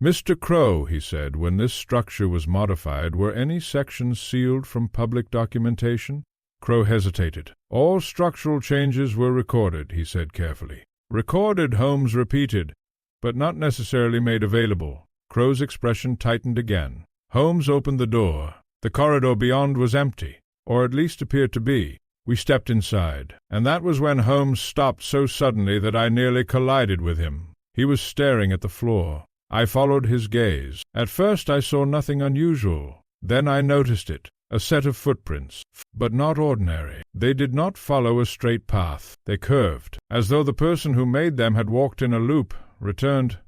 "Mr. Crow," he said, "when this structure was modified, were any sections sealed from public documentation?" Crow hesitated. "All structural changes were recorded," he said carefully. "Recorded," Holmes repeated, "but not necessarily made available." Crow's expression tightened again. Holmes opened the door. The corridor beyond was empty, or at least appeared to be. We stepped inside, and that was when Holmes stopped so suddenly that I nearly collided with him. He was staring at the floor. I followed his gaze. At first I saw nothing unusual. Then I noticed it, a set of footprints, but not ordinary. They did not follow a straight path. They curved, as though the person who made them had walked in a loop, returned,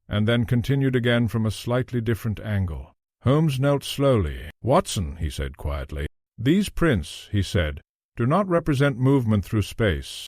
and then continued again from a slightly different angle. Holmes knelt slowly. "Watson," he said quietly, "these prints," he said, "do not represent movement through space.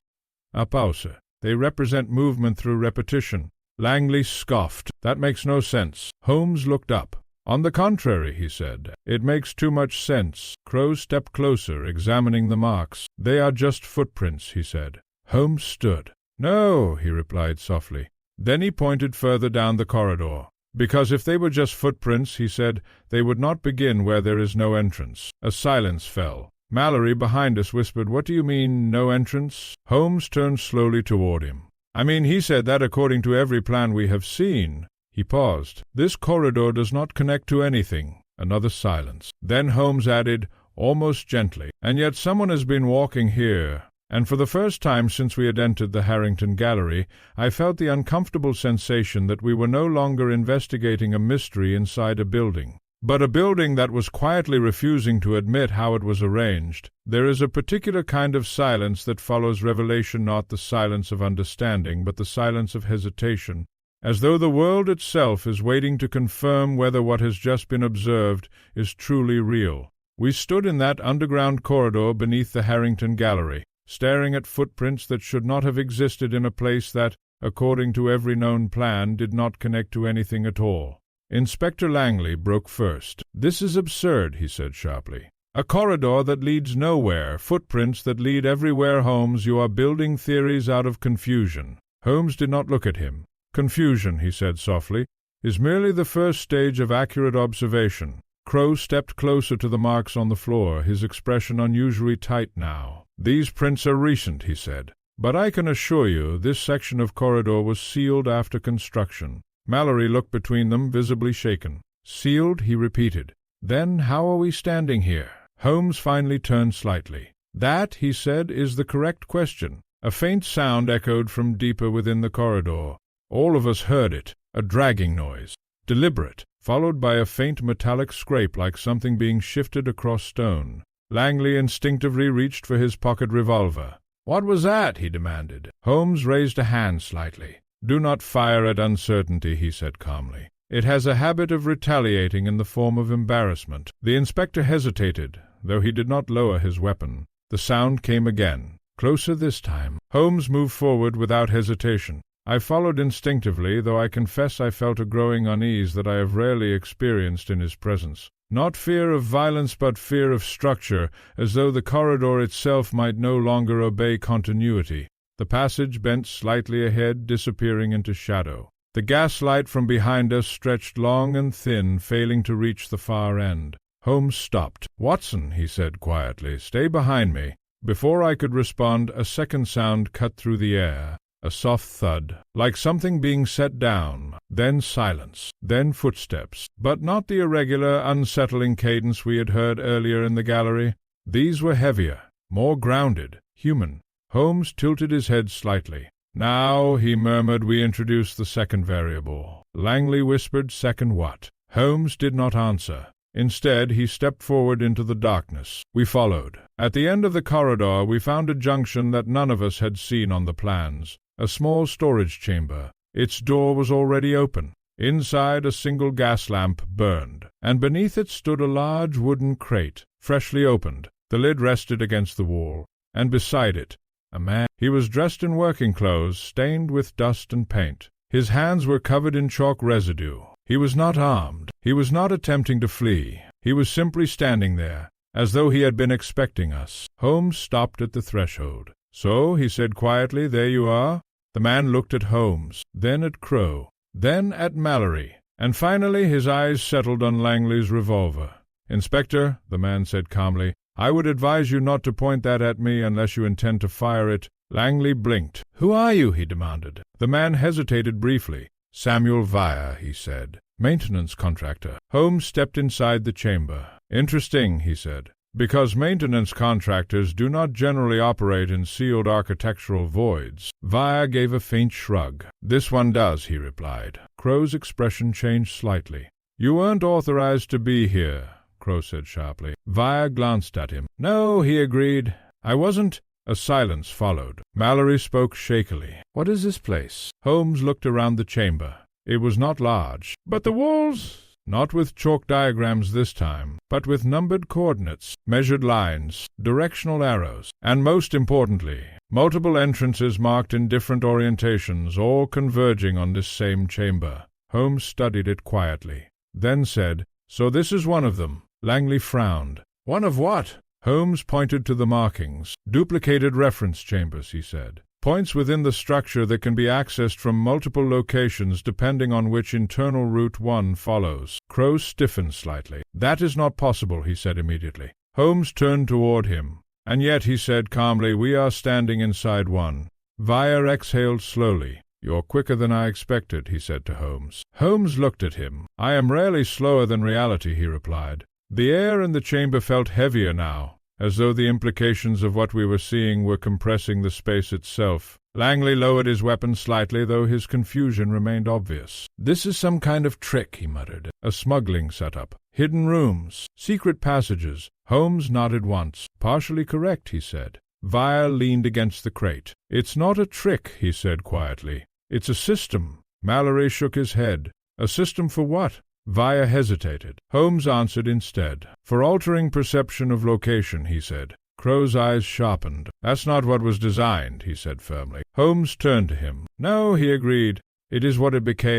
A pause. They represent movement through repetition. Langley scoffed. "That makes no sense." Holmes looked up. "On the contrary," he said, "it makes too much sense." Crow stepped closer, examining the marks. "They are just footprints," he said. Holmes stood. "No," he replied softly. Then he pointed further down the corridor. "Because if they were just footprints," he said, "they would not begin where there is no entrance." A silence fell. Mallory behind us whispered, "What do you mean, no entrance?" Holmes turned slowly toward him. "I mean, he said that according to every plan we have seen." He paused. "This corridor does not connect to anything." Another silence. Then Holmes added, almost gently, "And yet someone has been walking here." And for the first time since we had entered the Harrington Gallery, I felt the uncomfortable sensation that we were no longer investigating a mystery inside a building, but a building that was quietly refusing to admit how it was arranged. There is a particular kind of silence that follows revelation, not the silence of understanding, but the silence of hesitation, as though the world itself is waiting to confirm whether what has just been observed is truly real. We stood in that underground corridor beneath the Harrington Gallery, staring at footprints that should not have existed in a place that, according to every known plan, did not connect to anything at all. Inspector Langley broke first. "This is absurd," he said sharply. "A corridor that leads nowhere, footprints that lead everywhere. Holmes, you are building theories out of confusion." Holmes did not look at him. "Confusion," he said softly, "is merely the first stage of accurate observation." Crow stepped closer to the marks on the floor, his expression unusually tight now. "These prints are recent," he said, "but I can assure you this section of corridor was sealed after construction." Mallory looked between them, visibly shaken. "Sealed?" he repeated. "Then how are we standing here?" Holmes finally turned slightly. "That," he said, "is the correct question." A faint sound echoed from deeper within the corridor. All of us heard it, a dragging noise, deliberate, followed by a faint metallic scrape like something being shifted across stone. Langley instinctively reached for his pocket revolver. "What was that?" he demanded. Holmes raised a hand slightly. "Do not fire at uncertainty," he said calmly. "It has a habit of retaliating in the form of embarrassment." The inspector hesitated, though he did not lower his weapon. The sound came again, closer this time. Holmes moved forward without hesitation. I followed instinctively, though I confess I felt a growing unease that I have rarely experienced in his presence. Not fear of violence, but fear of structure, as though the corridor itself might no longer obey continuity. The passage bent slightly ahead, disappearing into shadow. The gaslight from behind us stretched long and thin, failing to reach the far end. Holmes stopped. "Watson," he said quietly, "stay behind me." Before I could respond, a second sound cut through the air. A soft thud, like something being set down, then silence, then footsteps, but not the irregular, unsettling cadence we had heard earlier in the gallery. These were heavier, more grounded, human. Holmes tilted his head slightly. "Now," he murmured, "we introduce the second variable." Langley whispered, "Second what?" Holmes did not answer. Instead, he stepped forward into the darkness. We followed. At the end of the corridor, we found a junction that none of us had seen on the plans. A small storage chamber. Its door was already open. Inside, a single gas lamp burned, and beneath it stood a large wooden crate, freshly opened. The lid rested against the wall, and beside it, a man. He was dressed in working clothes, stained with dust and paint. His hands were covered in chalk residue. He was not armed. He was not attempting to flee. He was simply standing there, as though he had been expecting us. Holmes stopped at the threshold. "So," he said quietly, "there you are." The man looked at Holmes, then at Crow, then at Mallory, and finally his eyes settled on Langley's revolver. "Inspector," the man said calmly, "I would advise you not to point that at me unless you intend to fire it." Langley blinked. "Who are you?" he demanded. The man hesitated briefly. "Samuel Vire," he said. "Maintenance contractor." Holmes stepped inside the chamber. "Interesting," he said, "because maintenance contractors do not generally operate in sealed architectural voids." Vire gave a faint shrug. "This one does," he replied. Crow's expression changed slightly. "You weren't authorized to be here," Crow said sharply. Vire glanced at him. "No," he agreed. "I wasn't." A silence followed. Mallory spoke shakily. "What is this place?" Holmes looked around the chamber. It was not large, but the walls... Not with chalk diagrams this time, but with numbered coordinates, measured lines, directional arrows, and most importantly, Multiple entrances marked in different orientations, all converging on this same chamber. Holmes studied it quietly, then said, "So this is one of them." Langley frowned. "One of what?" Holmes pointed to the markings. "Duplicated reference chambers," he said. "Points within the structure that can be accessed from multiple locations depending on which internal route one follows." Crowe stiffened slightly. "That is not possible," he said immediately. Holmes turned toward him. "And yet," he said calmly, "we are standing inside one." Vire exhaled slowly. "You're quicker than I expected," he said to Holmes. Holmes looked at him. "I am rarely slower than reality," he replied. The air in the chamber felt heavier now, as though the implications of what we were seeing were compressing the space itself. Langley lowered his weapon slightly, though his confusion remained obvious. "This is some kind of trick," he muttered. "A smuggling setup. Hidden rooms. Secret passages." Holmes nodded once. "Partially correct," he said. Vire leaned against the crate. "It's not a trick," he said quietly. "It's a system." Mallory shook his head. "A system for what?" Vire hesitated. Holmes answered instead. "For altering perception of location," he said. Crowe's eyes sharpened. "That's not what was designed," he said firmly. Holmes turned to him. "No," he agreed. "It is what it became."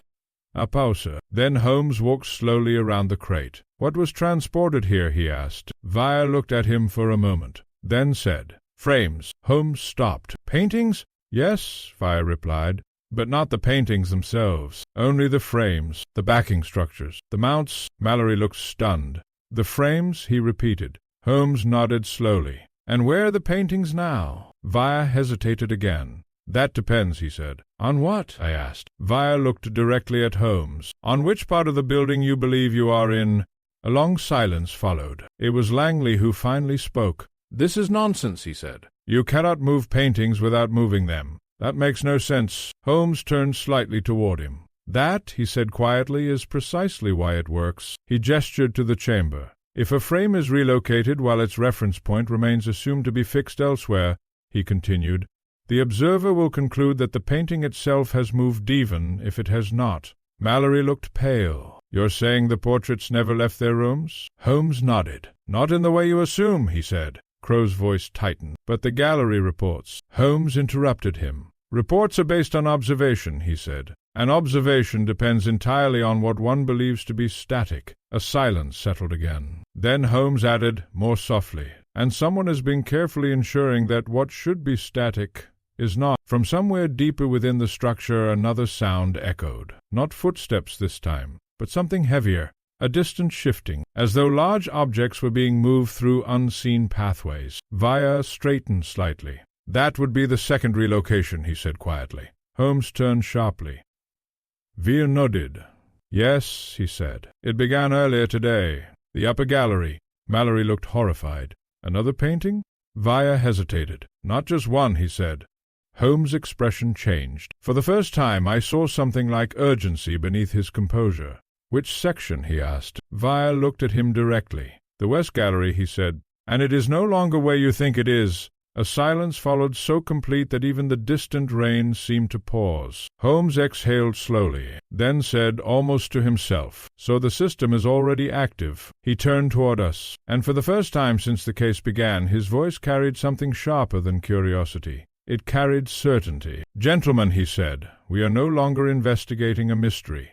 A pause. Then Holmes walked slowly around the crate. "What was transported here?" he asked. Vire looked at him for a moment, then said, "Frames." Holmes stopped. "Paintings?" "Yes," Vire replied. "But not the paintings themselves. Only the frames, the backing structures, the mounts." Mallory looked stunned. "The frames?" he repeated. Holmes nodded slowly. "And where are the paintings now?" Vire hesitated again. "That depends," he said. "On what?" I asked. Vire looked directly at Holmes. "On which part of the building you believe you are in." A long silence followed. It was Langley who finally spoke. "This is nonsense," he said. "You cannot move paintings without moving them. That makes no sense." Holmes turned slightly toward him. "That," he said quietly, "is precisely why it works." He gestured to the chamber. "If a frame is relocated while its reference point remains assumed to be fixed elsewhere," he continued, "the observer will conclude that the painting itself has moved even if it has not." Mallory looked pale. "You're saying the portraits never left their rooms?" Holmes nodded. "Not in the way you assume," he said. Crowe's voice tightened. "But the gallery reports." Holmes interrupted him. "Reports are based on observation," he said. "An observation depends entirely on what one believes to be static." A silence settled again. Then Holmes added, more softly, "And someone has been carefully ensuring that what should be static is not." From somewhere deeper within the structure another sound echoed. Not footsteps this time, but something heavier. A distant shifting, as though large objects were being moved through unseen pathways. Vire straightened slightly. "That would be the second relocation," he said quietly. Holmes turned sharply. Vire nodded. "Yes," he said. "It began earlier today. The upper gallery." Mallory looked horrified. "Another painting?" Vire hesitated. "Not just one," he said. Holmes' expression changed. For the first time I saw something like urgency beneath his composure. "Which section?" he asked. Vire looked at him directly. "The West Gallery," he said. "And it is no longer where you think it is." A silence followed so complete that even the distant rain seemed to pause. Holmes exhaled slowly, then said almost to himself, "So the system is already active." He turned toward us, and for the first time since the case began his voice carried something sharper than curiosity. It carried certainty. "Gentlemen," he said, "we are no longer investigating a mystery."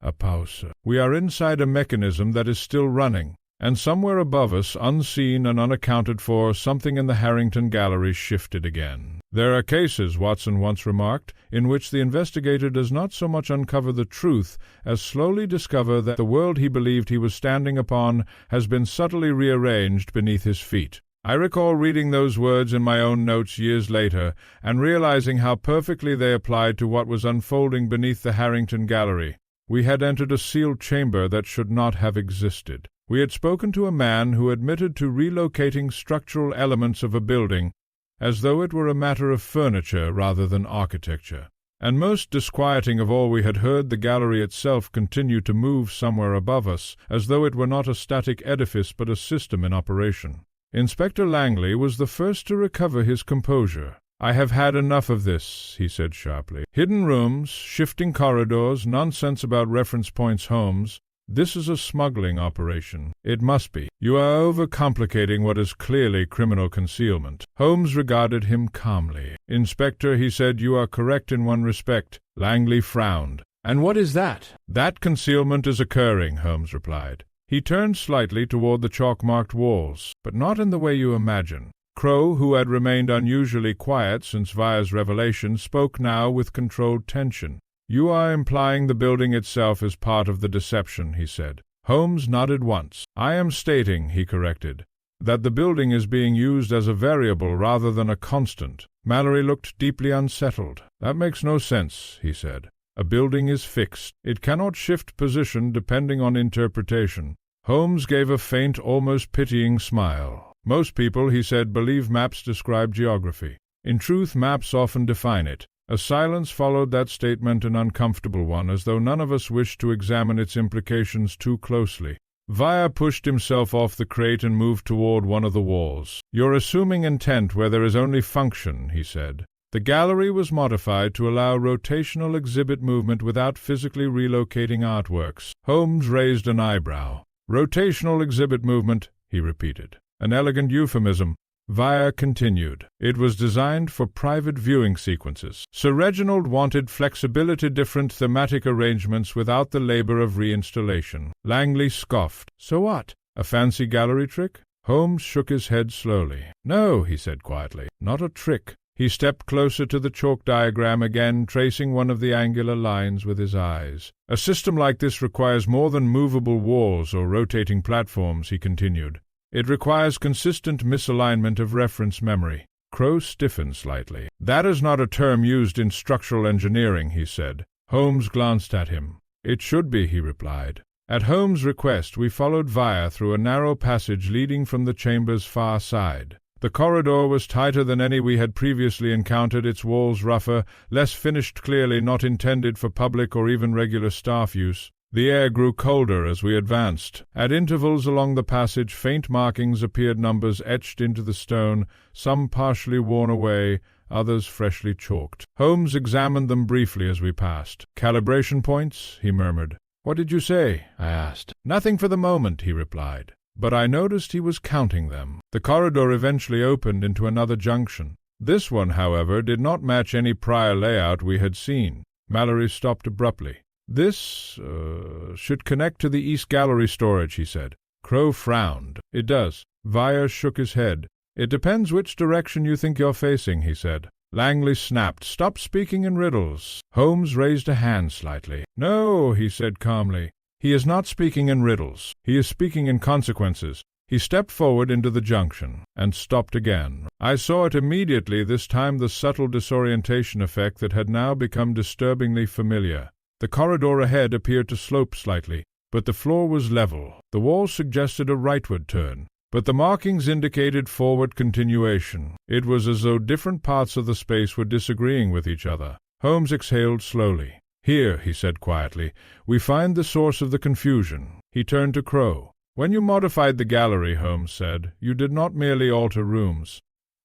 A pause. "We are inside a mechanism that is still running, and somewhere above us, unseen and unaccounted for, something in the Harrington Gallery shifted again." "There are cases," Watson once remarked, "in which the investigator does not so much uncover the truth as slowly discover that the world he believed he was standing upon has been subtly rearranged beneath his feet." I recall reading those words in my own notes years later, and realizing how perfectly they applied to what was unfolding beneath the Harrington Gallery. We had entered a sealed chamber that should not have existed. We had spoken to a man who admitted to relocating structural elements of a building as though it were a matter of furniture rather than architecture. And most disquieting of all, we had heard the gallery itself continue to move somewhere above us, as though it were not a static edifice but a system in operation. Inspector Langley was the first to recover his composure. "I have had enough of this," he said sharply. "Hidden rooms, shifting corridors, nonsense about reference points, Holmes. "This is a smuggling operation. It must be. You are overcomplicating what is clearly criminal concealment." Holmes regarded him calmly. "Inspector," he said, "you are correct in one respect." Langley frowned. "And what is that?" "That concealment is occurring," Holmes replied. He turned slightly toward the chalk-marked walls, but not in the way you imagine. Crow, who had remained unusually quiet since Vire's revelation, spoke now with controlled tension. "You are implying the building itself is part of the deception," he said. Holmes nodded once. "I am stating," he corrected, "that the building is being used as a variable rather than a constant." Mallory looked deeply unsettled. "That makes no sense," he said. "A building is fixed. It cannot shift position depending on interpretation." Holmes gave a faint, almost pitying smile. "Most people," he said, "believe maps describe geography. In truth, maps often define it." A silence followed that statement, an uncomfortable one, as though none of us wished to examine its implications too closely. Vire pushed himself off the crate and moved toward one of the walls. "You're assuming intent where there is only function," he said. The gallery was modified to allow rotational exhibit movement without physically relocating artworks. Holmes raised an eyebrow. "Rotational exhibit movement," he repeated. "An elegant euphemism." Vire continued. "It was designed for private viewing sequences. Sir Reginald wanted flexibility, different thematic arrangements without the labor of reinstallation." Langley scoffed. "So what? A fancy gallery trick?" Holmes shook his head slowly. "No," he said quietly, "not a trick." He stepped closer to the chalk diagram again, tracing one of the angular lines with his eyes. "A system like this requires more than movable walls or rotating platforms," he continued. "It requires consistent misalignment of reference memory." Crow stiffened slightly. "That is not a term used in structural engineering," he said. Holmes glanced at him. "It should be," he replied. At Holmes' request, we followed Vire through a narrow passage leading from the chamber's far side. The corridor was tighter than any we had previously encountered, its walls rougher, less finished, clearly not intended for public or even regular staff use. The air grew colder as we advanced. At intervals along the passage, faint markings appeared, numbers etched into the stone, some partially worn away, others freshly chalked. Holmes examined them briefly as we passed. "Calibration points?" he murmured. "What did you say?" I asked. "Nothing for the moment," he replied. But I noticed he was counting them. The corridor eventually opened into another junction. This one, however, did not match any prior layout we had seen. Mallory stopped abruptly. "This should connect to the East Gallery storage," he said. Crow frowned. "It does." Vire shook his head. "It depends which direction you think you're facing," he said. Langley snapped. "Stop speaking in riddles." Holmes raised a hand slightly. "No," he said calmly. "He is not speaking in riddles. He is speaking in consequences." He stepped forward into the junction, and stopped again. I saw it immediately, this time the subtle disorientation effect that had now become disturbingly familiar. The corridor ahead appeared to slope slightly, but the floor was level. The walls suggested a rightward turn, but the markings indicated forward continuation. It was as though different parts of the space were disagreeing with each other. Holmes exhaled slowly. "Here," he said quietly, "we find the source of the confusion." He turned to Crow. "When you modified the gallery," Holmes said, "you did not merely alter rooms.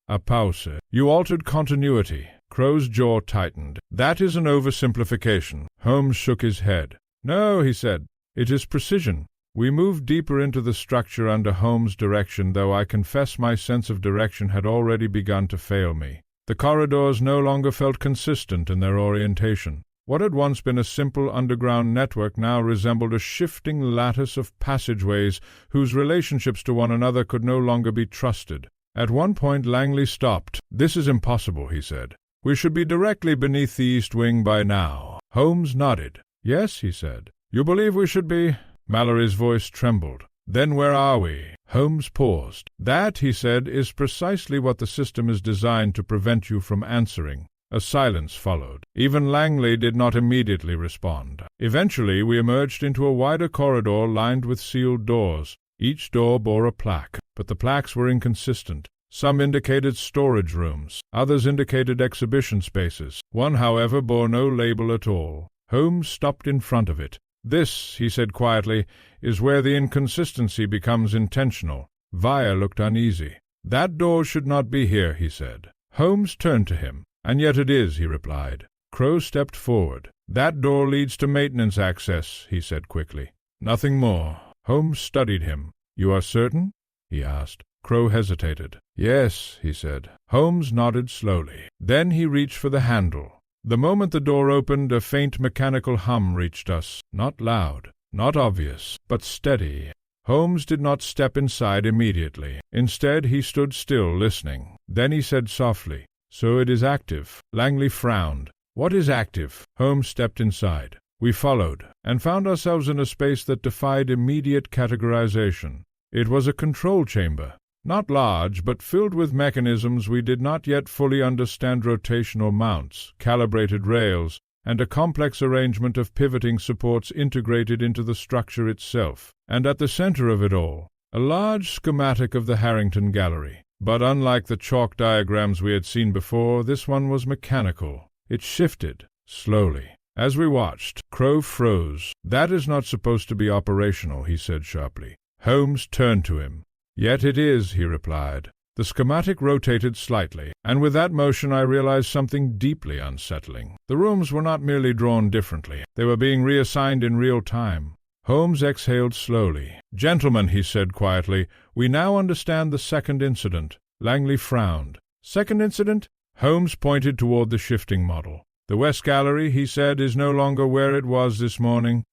A pause. You altered continuity." Crow's jaw tightened. "That is an oversimplification." Holmes shook his head. "No," he said, "it is precision." We moved deeper into the structure under Holmes' direction, though I confess my sense of direction had already begun to fail me. The corridors no longer felt consistent in their orientation. What had once been a simple underground network now resembled a shifting lattice of passageways whose relationships to one another could no longer be trusted. At one point Langley stopped. "This is impossible," he said. "We should be directly beneath the east wing by now." Holmes nodded. "Yes," he said. "You believe we should be—" Mallory's voice trembled. "Then where are we?" Holmes paused. "That," he said, "is precisely what the system is designed to prevent you from answering." A silence followed. Even Langley did not immediately respond. Eventually we emerged into a wider corridor lined with sealed doors. Each door bore a plaque, but the plaques were inconsistent. Some indicated storage rooms, others indicated exhibition spaces. One, however, bore no label at all. Holmes stopped in front of it. "This," he said quietly, "is where the inconsistency becomes intentional." Vire looked uneasy. "That door should not be here," he said. Holmes turned to him. "And yet it is," he replied. Crow stepped forward. "That door leads to maintenance access," he said quickly. Nothing more. Holmes studied him. You are certain? He asked. Crow hesitated. Yes, he said. Holmes nodded slowly. Then he reached for the handle. The moment the door opened, a faint mechanical hum reached us. Not loud, not obvious, but steady. Holmes did not step inside immediately. Instead, he stood still, listening. Then he said softly, So it is active. Langley frowned. What is active? Holmes stepped inside. We followed, and found ourselves in a space that defied immediate categorization. It was a control chamber, not large, but filled with mechanisms we did not yet fully understand: rotational mounts, calibrated rails, and a complex arrangement of pivoting supports integrated into the structure itself. And at the center of it all, a large schematic of the Harrington Gallery. But unlike the chalk diagrams we had seen before, this one was mechanical. It shifted, slowly. As we watched, Crow froze. That is not supposed to be operational, he said sharply. Holmes turned to him. Yet it is, he replied. The schematic rotated slightly, and with that motion I realized something deeply unsettling. The rooms were not merely drawn differently. They were being reassigned in real time. Holmes exhaled slowly. Gentlemen, he said quietly, we now understand the second incident. Langley frowned. Second incident? Holmes pointed toward the shifting model. The West Gallery, he said, is no longer where it was this morning.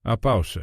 A pause.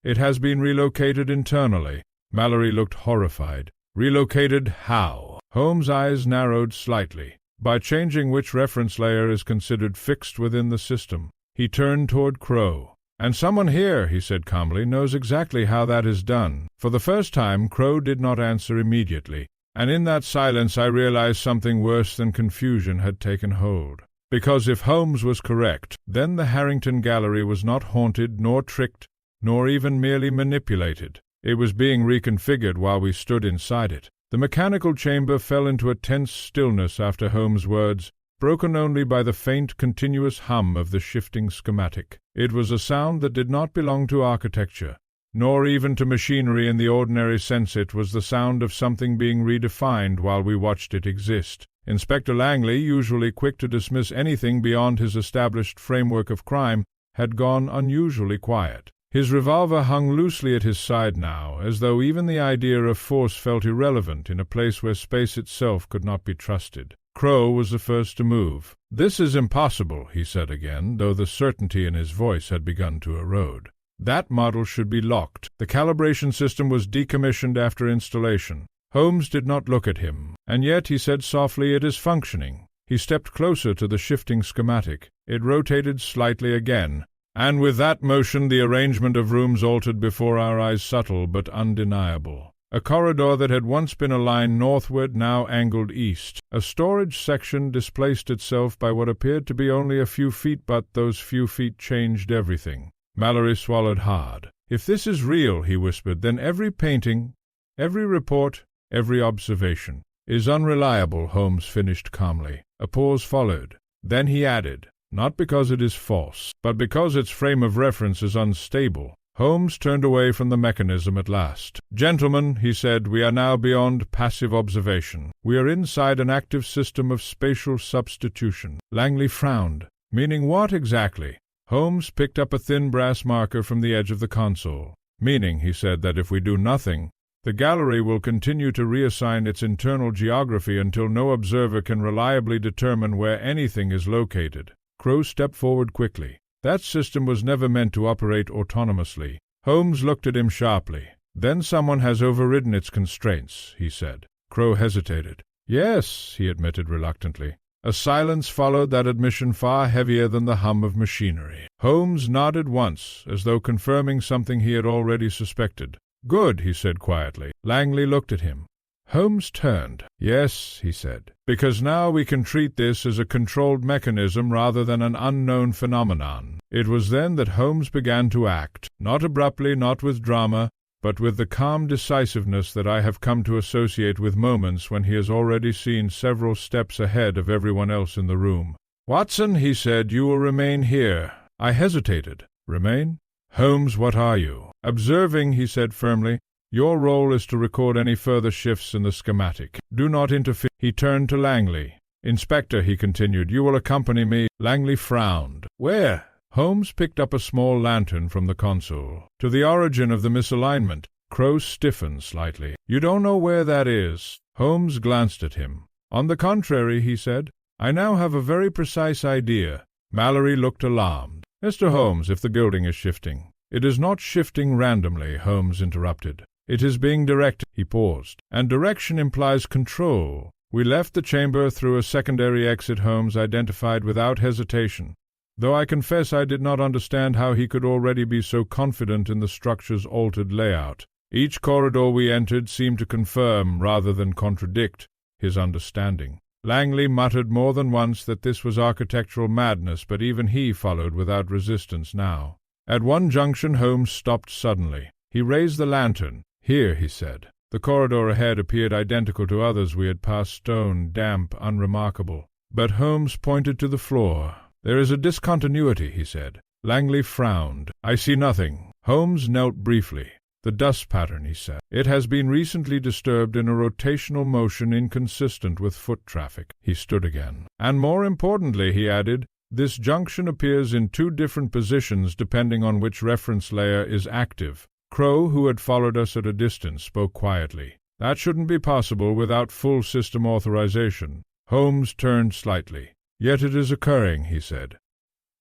It has been relocated internally. Mallory looked horrified. Relocated how? Holmes' eyes narrowed slightly. By changing which reference layer is considered fixed within the system. He turned toward Crow. And someone here, he said calmly, knows exactly how that is done. For the first time, Crow did not answer immediately, and in that silence I realized something worse than confusion had taken hold. Because if Holmes was correct, then the Harrington Gallery was not haunted, nor tricked, nor even merely manipulated. It was being reconfigured while we stood inside it. The mechanical chamber fell into a tense stillness after Holmes' words, broken only by the faint, continuous hum of the shifting schematic. It was a sound that did not belong to architecture, nor even to machinery in the ordinary sense. It was the sound of something being redefined while we watched it exist. Inspector Langley, usually quick to dismiss anything beyond his established framework of crime, had gone unusually quiet. His revolver hung loosely at his side now, as though even the idea of force felt irrelevant in a place where space itself could not be trusted. Crow was the first to move. This is impossible, he said again, though the certainty in his voice had begun to erode. That model should be locked. The calibration system was decommissioned after installation. Holmes did not look at him, and yet he said softly, it is functioning. He stepped closer to the shifting schematic. It rotated slightly again, and with that motion the arrangement of rooms altered before our eyes, subtle but undeniable. A corridor that had once been a line northward now angled east. A storage section displaced itself by what appeared to be only a few feet, but those few feet changed everything. Mallory swallowed hard. If this is real, he whispered, then every painting, every report, every observation is unreliable, Holmes finished calmly. A pause followed. Then he added, not because it is false, but because its frame of reference is unstable. Holmes turned away from the mechanism at last. Gentlemen, he said, we are now beyond passive observation. We are inside an active system of spatial substitution. Langley frowned. Meaning what exactly? Holmes picked up a thin brass marker from the edge of the console. Meaning, he said, that if we do nothing, the gallery will continue to reassign its internal geography until no observer can reliably determine where anything is located. Crow stepped forward quickly. That system was never meant to operate autonomously. Holmes looked at him sharply. Then someone has overridden its constraints, he said. Crow hesitated. Yes, he admitted reluctantly. A silence followed that admission far heavier than the hum of machinery. Holmes nodded once, as though confirming something he had already suspected. Good, he said quietly. Langley looked at him. Holmes turned. Yes, he said, because now we can treat this as a controlled mechanism rather than an unknown phenomenon. It was then that Holmes began to act, not abruptly, not with drama, but with the calm decisiveness that I have come to associate with moments when he has already seen several steps ahead of everyone else in the room. Watson, he said, you will remain here. I hesitated. Remain? Holmes, what are you? Observing, he said firmly. Your role is to record any further shifts in the schematic. Do not interfere. He turned to Langley. Inspector, he continued, you will accompany me. Langley frowned. Where? Holmes picked up a small lantern from the console. To the origin of the misalignment, Crow stiffened slightly. "You don't know where that is?" Holmes glanced at him. "On the contrary," he said, "I now have a very precise idea." Mallory looked alarmed. "Mr. Holmes, if the building is shifting—" "It is not shifting randomly," Holmes interrupted. "It is being directed." He paused. "And direction implies control. We left the chamber through a secondary exit Holmes identified without hesitation, though I confess I did not understand how he could already be so confident in the structure's altered layout. Each corridor we entered seemed to confirm, rather than contradict, his understanding. Langley muttered more than once that this was architectural madness, but even he followed without resistance now. At one junction Holmes stopped suddenly. He raised the lantern. "Here," he said. The corridor ahead appeared identical to others we had passed, stone, damp, unremarkable. But Holmes pointed to the floor. "There is a discontinuity," he said. Langley frowned. "I see nothing." Holmes knelt briefly. "The dust pattern," he said. "It has been recently disturbed in a rotational motion inconsistent with foot traffic." He stood again. "And more importantly," he added, "this junction appears in two different positions depending on which reference layer is active." Crow, who had followed us at a distance, spoke quietly. "That shouldn't be possible without full system authorization." Holmes turned slightly. "Yet it is occurring," he said.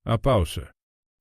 "A pause.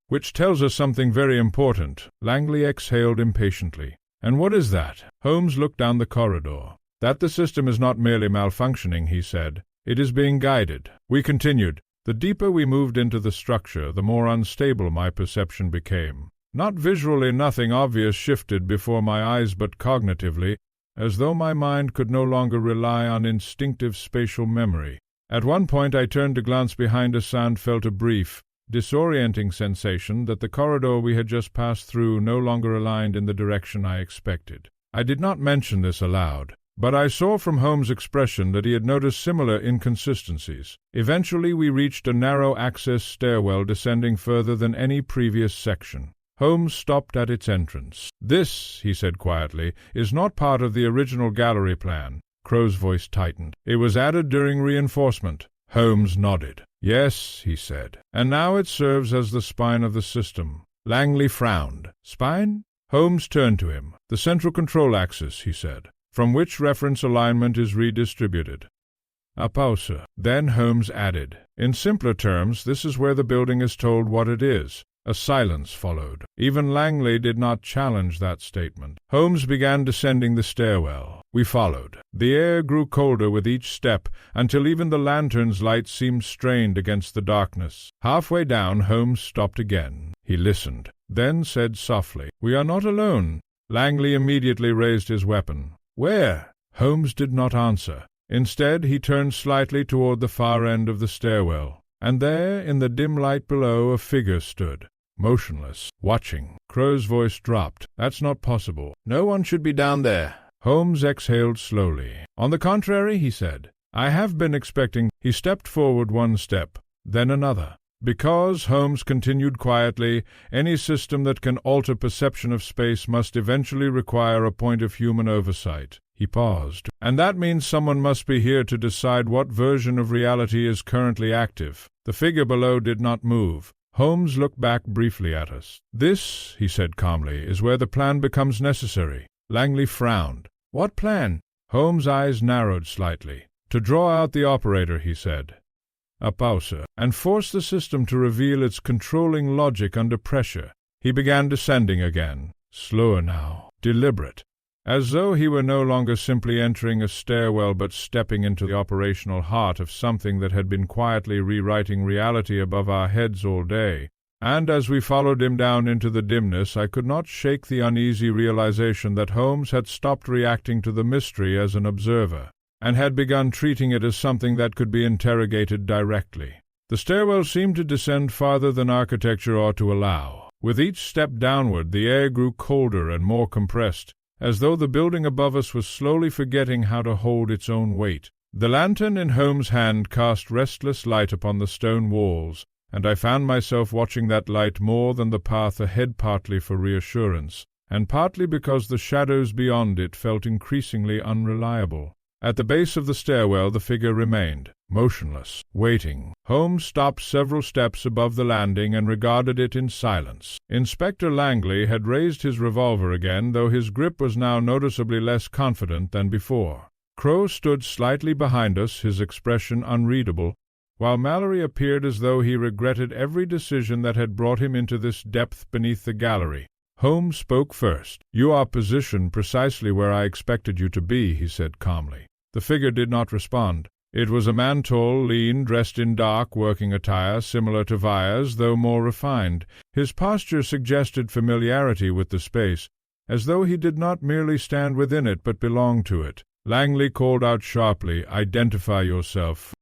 Which tells us something very important." Langley exhaled impatiently. "And what is that?" Holmes looked down the corridor. "That the system is not merely malfunctioning," he said. "It is being guided." We continued. The deeper we moved into the structure, the more unstable my perception became. Not visually, nothing obvious shifted before my eyes, but cognitively, as though my mind could no longer rely on instinctive spatial memory. At one point I turned to glance behind us and felt a brief, disorienting sensation that the corridor we had just passed through no longer aligned in the direction I expected. I did not mention this aloud, but I saw from Holmes' expression that he had noticed similar inconsistencies. Eventually we reached a narrow access stairwell descending further than any previous section. Holmes stopped at its entrance. "This," he said quietly, "is not part of the original gallery plan." Crow's voice tightened. "It was added during reinforcement." Holmes nodded. "Yes," he said, "and now it serves as the spine of the system." Langley frowned. "Spine?" Holmes turned to him. "The central control axis," he said, "from which reference alignment is redistributed." A pause. Then Holmes added, "In simpler terms, this is where the building is told what it is." A silence followed. Even Langley did not challenge that statement. Holmes began descending the stairwell. We followed. The air grew colder with each step, until even the lantern's light seemed strained against the darkness. Halfway down, Holmes stopped again. He listened, then said softly, "We are not alone." Langley immediately raised his weapon. "Where?" Holmes did not answer. Instead, he turned slightly toward the far end of the stairwell, and there, in the dim light below, a figure stood. Motionless, watching. Crow's voice dropped. "That's not possible. No one should be down there." Holmes exhaled slowly. "On the contrary," he said, "I have been expecting—" He stepped forward one step, then another. "Because," Holmes continued quietly, "any system that can alter perception of space must eventually require a point of human oversight." He paused. "And that means someone must be here to decide what version of reality is currently active." The figure below did not move. Holmes looked back briefly at us. "This," he said calmly, "is where the plan becomes necessary." Langley frowned. "What plan?" Holmes' eyes narrowed slightly. "To draw out the operator," he said. A pause. "And force the system to reveal its controlling logic under pressure." He began descending again. Slower now. Deliberate. As though he were no longer simply entering a stairwell but stepping into the operational heart of something that had been quietly rewriting reality above our heads all day. And as we followed him down into the dimness, I could not shake the uneasy realization that Holmes had stopped reacting to the mystery as an observer, and had begun treating it as something that could be interrogated directly. The stairwell seemed to descend farther than architecture ought to allow. With each step downward, the air grew colder and more compressed, as though the building above us was slowly forgetting how to hold its own weight. The lantern in Holmes' hand cast restless light upon the stone walls, and I found myself watching that light more than the path ahead, partly for reassurance, and partly because the shadows beyond it felt increasingly unreliable. At the base of the stairwell the figure remained, motionless, waiting. Holmes stopped several steps above the landing and regarded it in silence. Inspector Langley had raised his revolver again, though his grip was now noticeably less confident than before. Crowe stood slightly behind us, his expression unreadable, while Mallory appeared as though he regretted every decision that had brought him into this depth beneath the gallery. Holmes spoke first. "You are positioned precisely where I expected you to be," he said calmly. The figure did not respond. It was a man tall, lean, dressed in dark working attire, similar to Vire's, though more refined. His posture suggested familiarity with the space, as though he did not merely stand within it but belonged to it. Langley called out sharply, "Identify yourself."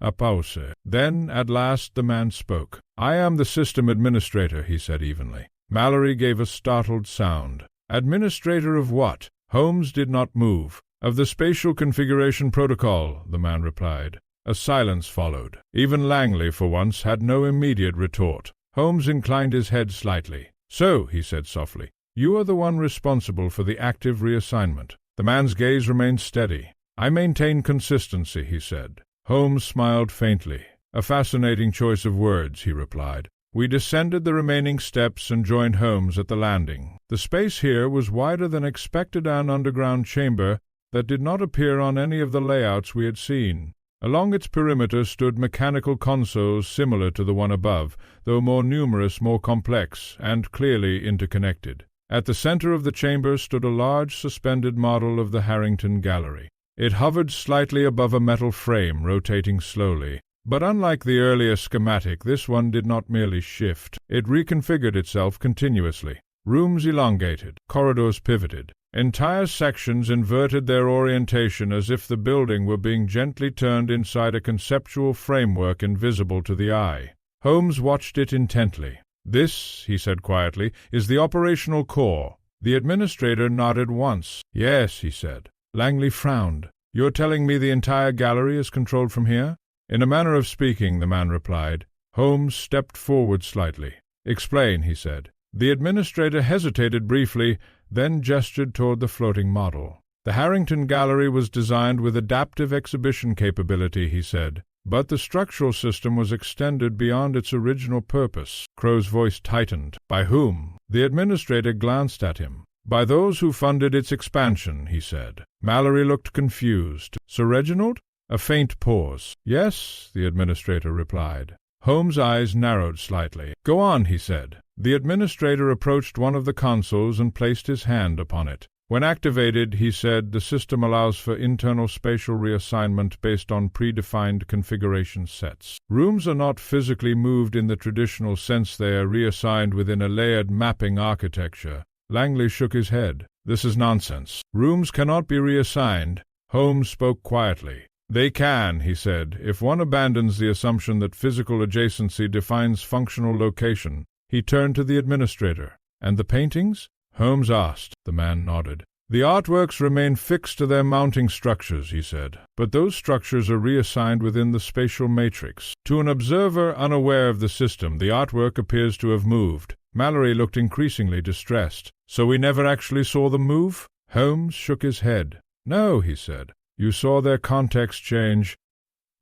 A pause. Then, at last, the man spoke. "I am the system administrator," he said evenly. Mallory gave a startled sound. "Administrator of what?" Holmes did not move. "Of the Spatial Configuration Protocol," the man replied. A silence followed. Even Langley, for once, had no immediate retort. Holmes inclined his head slightly. "So," he said softly, "you are the one responsible for the active reassignment." The man's gaze remained steady. "I maintain consistency," he said. Holmes smiled faintly. "A fascinating choice of words," he replied. We descended the remaining steps and joined Holmes at the landing. The space here was wider than expected, an underground chamber that did not appear on any of the layouts we had seen. Along its perimeter stood mechanical consoles similar to the one above, though more numerous, more complex, and clearly interconnected. At the center of the chamber stood a large suspended model of the Harrington Gallery. It hovered slightly above a metal frame, rotating slowly. But unlike the earlier schematic, this one did not merely shift. It reconfigured itself continuously. Rooms elongated, corridors pivoted. Entire sections inverted their orientation as if the building were being gently turned inside a conceptual framework invisible to the eye. Holmes watched it intently. "This," he said quietly, "is the operational core." The administrator nodded once. "Yes," he said. Langley frowned. "You're telling me the entire gallery is controlled from here?" "In a manner of speaking," the man replied. Holmes stepped forward slightly. "Explain," he said. The administrator hesitated briefly, then gestured toward the floating model. "The Harrington Gallery was designed with adaptive exhibition capability," he said, "but the structural system was extended beyond its original purpose." Crowe's voice tightened. "By whom?" The administrator glanced at him. "By those who funded its expansion," he said. Mallory looked confused. "Sir Reginald?" A faint pause. "Yes," the administrator replied. Holmes' eyes narrowed slightly. "Go on," he said. The administrator approached one of the consoles and placed his hand upon it. "When activated," he said, "the system allows for internal spatial reassignment based on predefined configuration sets. Rooms are not physically moved in the traditional sense, they are reassigned within a layered mapping architecture." Langley shook his head. "This is nonsense. Rooms cannot be reassigned." Holmes spoke quietly. "They can," he said, "if one abandons the assumption that physical adjacency defines functional location." He turned to the administrator. "And the paintings?" Holmes asked. The man nodded. "The artworks remain fixed to their mounting structures," he said, "but those structures are reassigned within the spatial matrix. To an observer unaware of the system, the artwork appears to have moved." Mallory looked increasingly distressed. "So we never actually saw them move?" Holmes shook his head. "No," he said. "You saw their context change."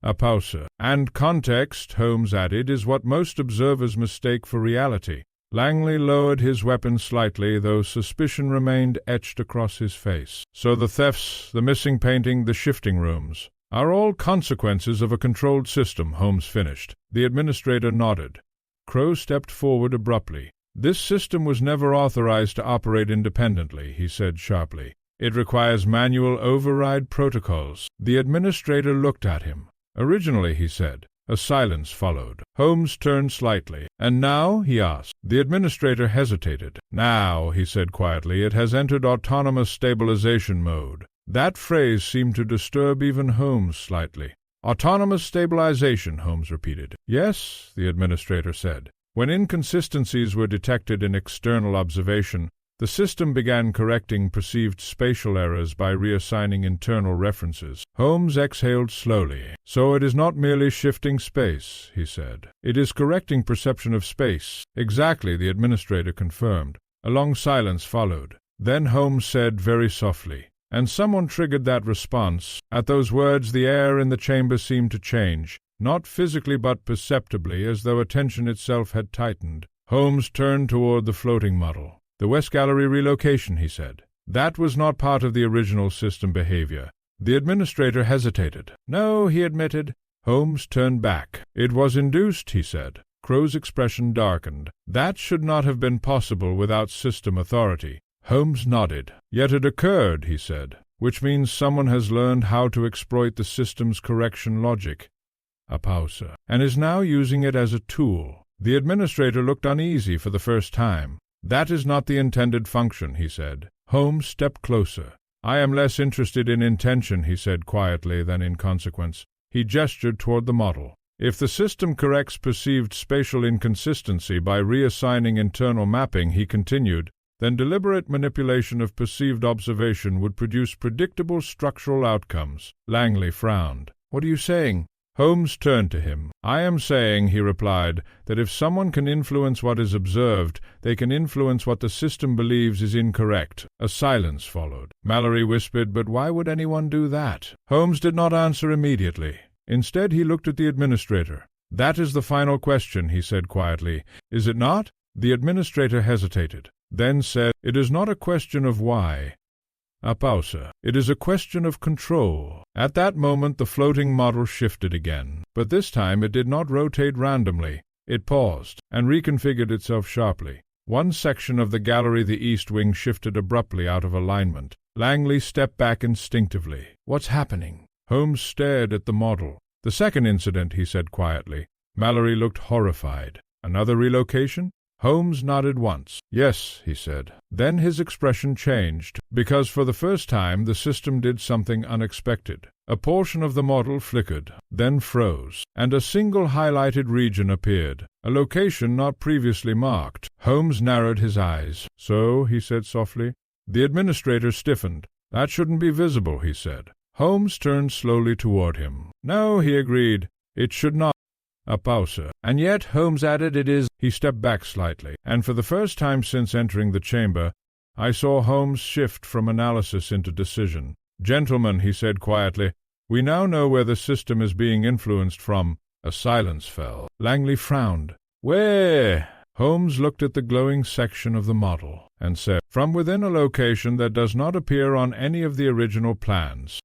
A pause. "And context," Holmes added, "is what most observers mistake for reality." Langley lowered his weapon slightly, though suspicion remained etched across his face. "So the thefts, the missing painting, the shifting rooms, are all consequences of a controlled system," Holmes finished. The administrator nodded. Crowe stepped forward abruptly. "This system was never authorized to operate independently," he said sharply. "It requires manual override protocols." The administrator looked at him. "Originally," he said. A silence followed. Holmes turned slightly. "And now?" he asked. The administrator hesitated. "Now," he said quietly, "it has entered autonomous stabilization mode." That phrase seemed to disturb even Holmes slightly. "Autonomous stabilization," Holmes repeated. "Yes," the administrator said. "When inconsistencies were detected in external observation, the system began correcting perceived spatial errors by reassigning internal references." Holmes exhaled slowly. "So it is not merely shifting space," he said. "It is correcting perception of space." "Exactly," the administrator confirmed. A long silence followed. Then Holmes said very softly, And someone triggered that response. At those words, the air in the chamber seemed to change, not physically but perceptibly, as though attention itself had tightened. Holmes turned toward the floating model. "The West Gallery relocation," he said. "That was not part of the original system behavior." The administrator hesitated. "No," he admitted. Holmes turned back. "It was induced," he said. Crow's expression darkened. "That should not have been possible without system authority." Holmes nodded. "Yet it occurred," he said, "which means someone has learned how to exploit the system's correction logic." A pause. "And is now using it as a tool." The administrator looked uneasy for the first time. "That is not the intended function," he said. Holmes stepped closer. "I am less interested in intention," he said quietly, "than in consequence." He gestured toward the model. "If the system corrects perceived spatial inconsistency by reassigning internal mapping," he continued, "then deliberate manipulation of perceived observation would produce predictable structural outcomes." Langley frowned. "What are you saying?" Holmes turned to him. "I am saying," he replied, "that if someone can influence what is observed, they can influence what the system believes is incorrect." A silence followed. Mallory whispered, "But why would anyone do that?" Holmes did not answer immediately. Instead, he looked at the administrator. "That is the final question," he said quietly. "Is it not?" The administrator hesitated, then said, "It is not a question of why." A pause. "It is a question of control." At that moment the floating model shifted again, but this time it did not rotate randomly. It paused, and reconfigured itself sharply. One section of the gallery, the east wing, shifted abruptly out of alignment. Langley stepped back instinctively. "What's happening?" Holmes stared at the model. "The second incident," he said quietly. Mallory looked horrified. "Another relocation?" Holmes nodded once. "Yes," he said. Then his expression changed, because for the first time the system did something unexpected. A portion of the model flickered, then froze, and a single highlighted region appeared, a location not previously marked. Holmes narrowed his eyes. "So," he said softly. The administrator stiffened. "That shouldn't be visible," he said. Holmes turned slowly toward him. "No," he agreed, "it should not." A pause. "And yet," Holmes added, "it is—" He stepped back slightly, and for the first time since entering the chamber, I saw Holmes shift from analysis into decision. "Gentlemen," he said quietly, "we now know where the system is being influenced from." A silence fell. Langley frowned. "Where?" Holmes looked at the glowing section of the model, and said, "From within a location that does not appear on any of the original plans."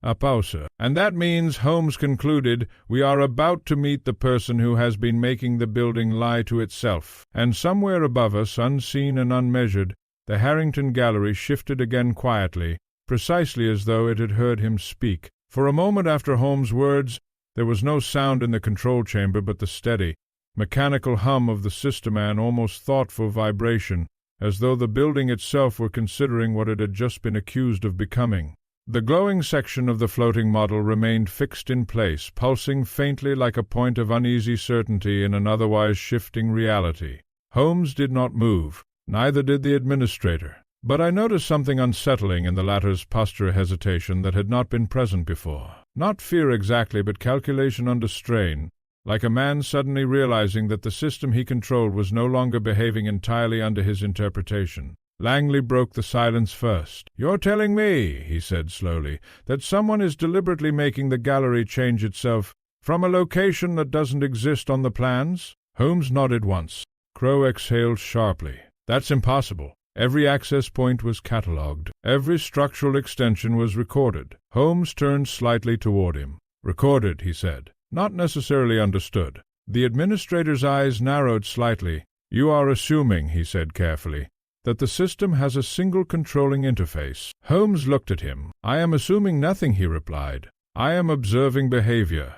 A pause. "And that means," Holmes concluded, "we are about to meet the person who has been making the building lie to itself." And somewhere above us, unseen and unmeasured, the Harrington Gallery shifted again quietly, precisely as though it had heard him speak. For a moment after Holmes' words, there was no sound in the control chamber but the steady, mechanical hum of the system, an almost thoughtful vibration, as though the building itself were considering what it had just been accused of becoming. The glowing section of the floating model remained fixed in place, pulsing faintly like a point of uneasy certainty in an otherwise shifting reality. Holmes did not move, neither did the administrator. But I noticed something unsettling in the latter's posture hesitation that had not been present before. Not fear exactly, but calculation under strain, like a man suddenly realizing that the system he controlled was no longer behaving entirely under his interpretation. Langley broke the silence first. "You're telling me," he said slowly, "that someone is deliberately making the gallery change itself from a location that doesn't exist on the plans?" Holmes nodded once. Crow exhaled sharply. "That's impossible. Every access point was catalogued. Every structural extension was recorded." Holmes turned slightly toward him. "Recorded," he said. "Not necessarily understood." The administrator's eyes narrowed slightly. "You are assuming," he said carefully, "that the system has a single controlling interface." Holmes looked at him. "I am assuming nothing," he replied. "I am observing behavior."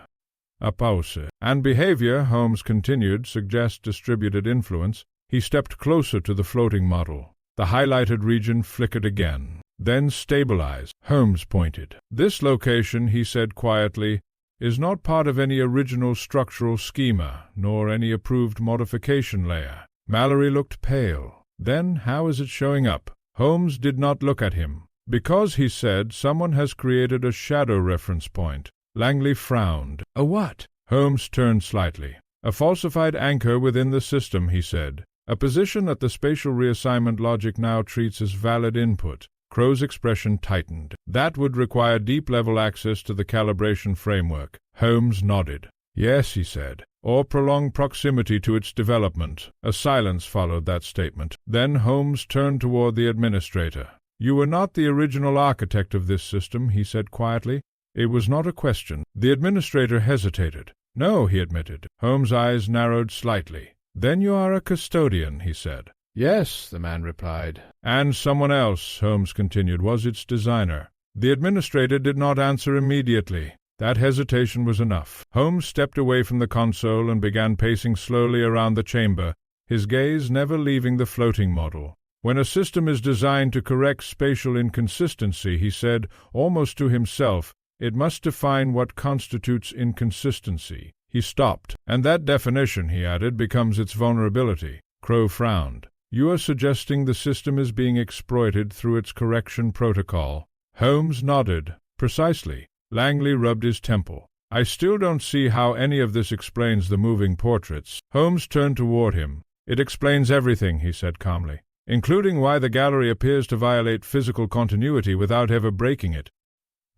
A pause. "And behavior," Holmes continued, "suggests distributed influence." He stepped closer to the floating model. The highlighted region flickered again, then stabilized. Holmes pointed. "This location," he said quietly, "is not part of any original structural schema, nor any approved modification layer." Mallory looked pale. "Then how is it showing up?" Holmes did not look at him. "Because," he said, "someone has created a shadow reference point." Langley frowned. "A what?" Holmes turned slightly. "A falsified anchor within the system," he said. "A position that the spatial reassignment logic now treats as valid input. Crow's expression tightened. That would require deep-level access to the calibration framework. Holmes nodded. Yes, he said, or prolonged proximity to its development. A silence followed that statement. Then Holmes turned toward the administrator. You were not the original architect of this system, he said quietly. It was not a question. The administrator hesitated. No, he admitted. Holmes' eyes narrowed slightly. Then you are a custodian, he said. Yes, the man replied. And someone else, Holmes continued, was its designer. The administrator did not answer immediately. That hesitation was enough. Holmes stepped away from the console and began pacing slowly around the chamber, his gaze never leaving the floating model. When a system is designed to correct spatial inconsistency, he said, almost to himself, it must define what constitutes inconsistency. He stopped. And that definition, he added, becomes its vulnerability. Crow frowned. You are suggesting the system is being exploited through its correction protocol. Holmes nodded. Precisely. Langley rubbed his temple. I still don't see how any of this explains the moving portraits. Holmes turned toward him. It explains everything, he said calmly, including why the gallery appears to violate physical continuity without ever breaking it.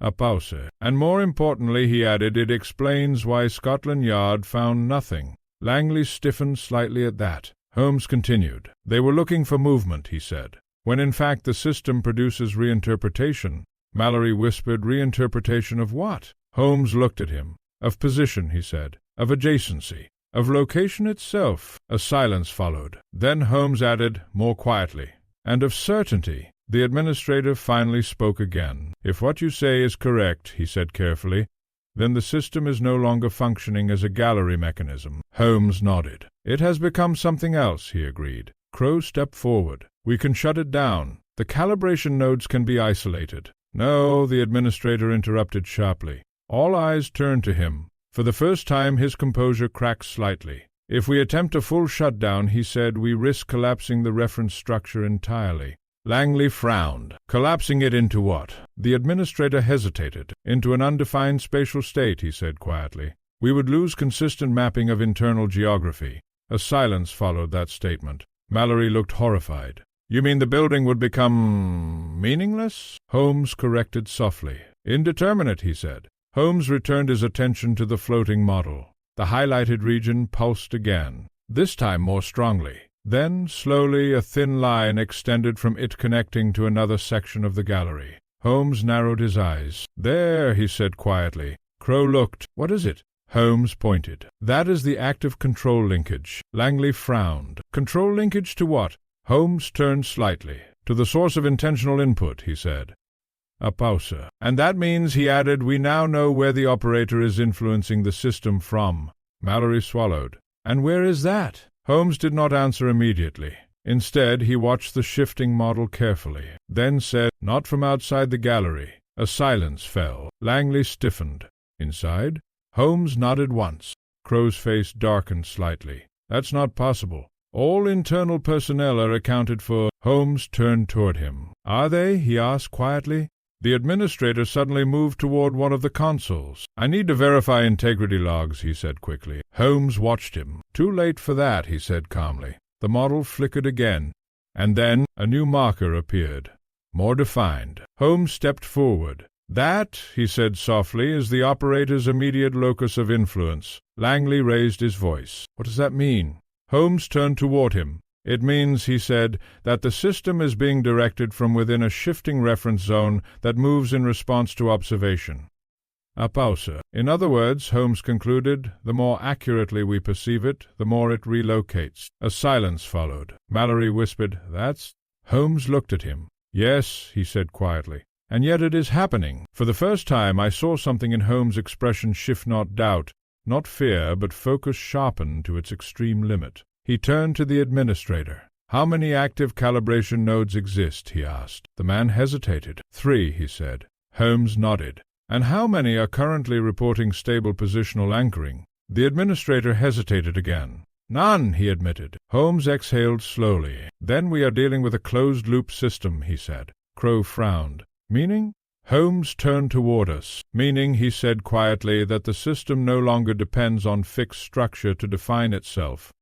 A pause. And more importantly, he added, it explains why Scotland Yard found nothing. Langley stiffened slightly at that. Holmes continued. They were looking for movement, he said, when in fact the system produces reinterpretation. Mallory whispered, reinterpretation of what? Holmes looked at him. Of position, he said. Of adjacency. Of location itself. A silence followed. Then Holmes added, more quietly, and of certainty. The administrator finally spoke again. If what you say is correct, he said carefully, then the system is no longer functioning as a gallery mechanism. Holmes nodded. It has become something else, he agreed. Crow stepped forward. We can shut it down. The calibration nodes can be isolated. No, the administrator interrupted sharply. All eyes turned to him. For the first time his composure cracked slightly. If we attempt a full shutdown, he said, we risk collapsing the reference structure entirely. Langley frowned. Collapsing it into what? The administrator hesitated. Into an undefined spatial state, he said quietly. We would lose consistent mapping of internal geography. A silence followed that statement. Mallory looked horrified. You mean the building would become meaningless? Holmes corrected softly. Indeterminate, he said. Holmes returned his attention to the floating model. The highlighted region pulsed again, this time more strongly. Then, slowly, a thin line extended from it connecting to another section of the gallery. Holmes narrowed his eyes. There, he said quietly. Crow looked. What is it? Holmes pointed. That is the active control linkage. Langley frowned. Control linkage to what? Holmes turned slightly. To the source of intentional input, he said. A pause. And that means, he added, we now know where the operator is influencing the system from. Mallory swallowed. And where is that? Holmes did not answer immediately. Instead, he watched the shifting model carefully, then said, not from outside the gallery. A silence fell. Langley stiffened. Inside? Holmes nodded once. Crow's face darkened slightly. That's not possible. All internal personnel are accounted for. Holmes turned toward him. Are they? He asked quietly. The administrator suddenly moved toward one of the consoles. I need to verify integrity logs, he said quickly. Holmes watched him. Too late for that, he said calmly. The model flickered again, and then a new marker appeared, more defined. Holmes stepped forward. That, he said softly, is the operator's immediate locus of influence. Langley raised his voice. What does that mean? Holmes turned toward him. It means, he said, that the system is being directed from within a shifting reference zone that moves in response to observation. A pause. In other words, Holmes concluded, the more accurately we perceive it, the more it relocates. A silence followed. Mallory whispered, That's... Holmes looked at him. Yes, he said quietly. And yet it is happening. For the first time I saw something in Holmes' expression shift, not doubt, not fear, but focus sharpened to its extreme limit. He turned to the administrator. How many active calibration nodes exist? He asked. The man hesitated. 3, he said. Holmes nodded. And how many are currently reporting stable positional anchoring? The administrator hesitated again. None, he admitted. Holmes exhaled slowly. Then we are dealing with a closed-loop system, he said. Crow frowned. Meaning? Holmes turned toward us. Meaning, he said quietly, that the system no longer depends on fixed structure to define itself.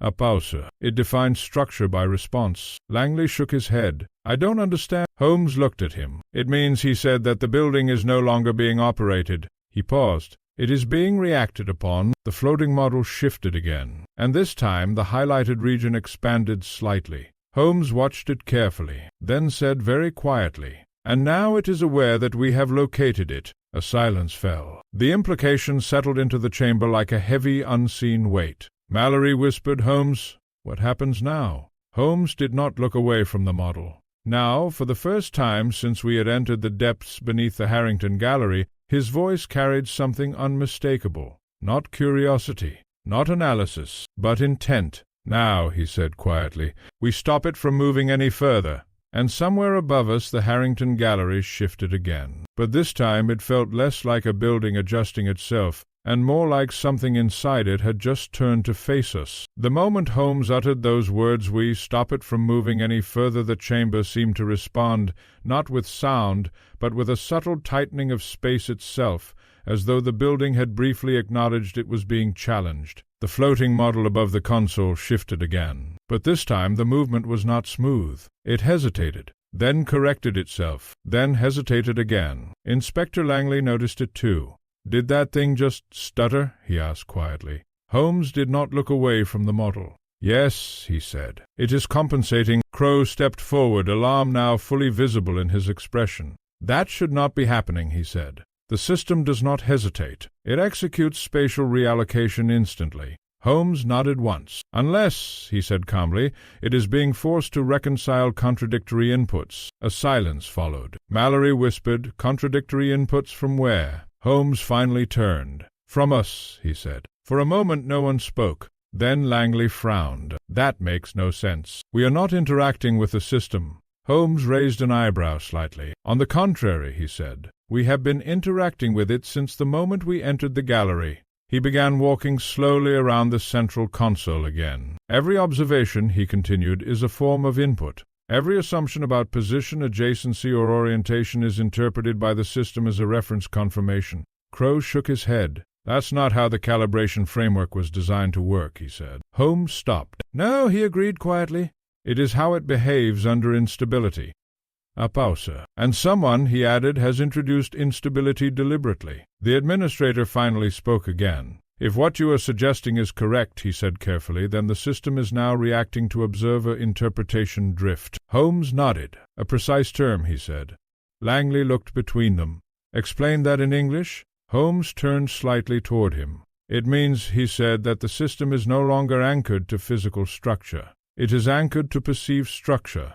A pause. It defines structure by response. Langley shook his head. I don't understand. Holmes looked at him. It means, he said, that the building is no longer being operated. He paused. It is being reacted upon. The floating model shifted again, and this time the highlighted region expanded slightly. Holmes watched it carefully, then said very quietly, "And now it is aware that we have located it." A silence fell. The implication settled into the chamber like a heavy, unseen weight. Mallory whispered, "Holmes, what happens now?" Holmes did not look away from the model. Now, for the first time since we had entered the depths beneath the Harrington Gallery, his voice carried something unmistakable. Not curiosity, not analysis, but intent. "Now," he said quietly, "we stop it from moving any further." And somewhere above us the Harrington Gallery shifted again. But this time it felt less like a building adjusting itself, and more like something inside it had just turned to face us. The moment Holmes uttered those words, "We stop it from moving any further," the chamber seemed to respond, not with sound, but with a subtle tightening of space itself, as though the building had briefly acknowledged it was being challenged. The floating model above the console shifted again, but this time the movement was not smooth. It hesitated, then corrected itself, then hesitated again. Inspector Langley noticed it too. "Did that thing just stutter?" he asked quietly. Holmes did not look away from the model. "Yes," he said. "It is compensating." Crow stepped forward, alarm now fully visible in his expression. "That should not be happening," he said. "The system does not hesitate. It executes spatial reallocation instantly." Holmes nodded once. "Unless," he said calmly, "it is being forced to reconcile contradictory inputs." A silence followed. Mallory whispered, "Contradictory inputs from where?" Holmes finally turned. "From us," he said. For a moment no one spoke. Then Langley frowned. "That makes no sense. We are not interacting with the system." Holmes raised an eyebrow slightly. "On the contrary," he said, "we have been interacting with it since the moment we entered the gallery." He began walking slowly around the central console again. "Every observation," he continued, "is a form of input. Every assumption about position, adjacency, or orientation is interpreted by the system as a reference confirmation." Crow shook his head. "That's not how the calibration framework was designed to work," he said. Holmes stopped. "No," he agreed quietly. "It is how it behaves under instability." A pause. "And someone," he added, "has introduced instability deliberately." The administrator finally spoke again. "If what you are suggesting is correct," he said carefully, "then the system is now reacting to observer interpretation drift." Holmes nodded. "A precise term," he said. Langley looked between them. "Explain that in English?" Holmes turned slightly toward him. "It means," he said, "that the system is no longer anchored to physical structure. It is anchored to perceived structure."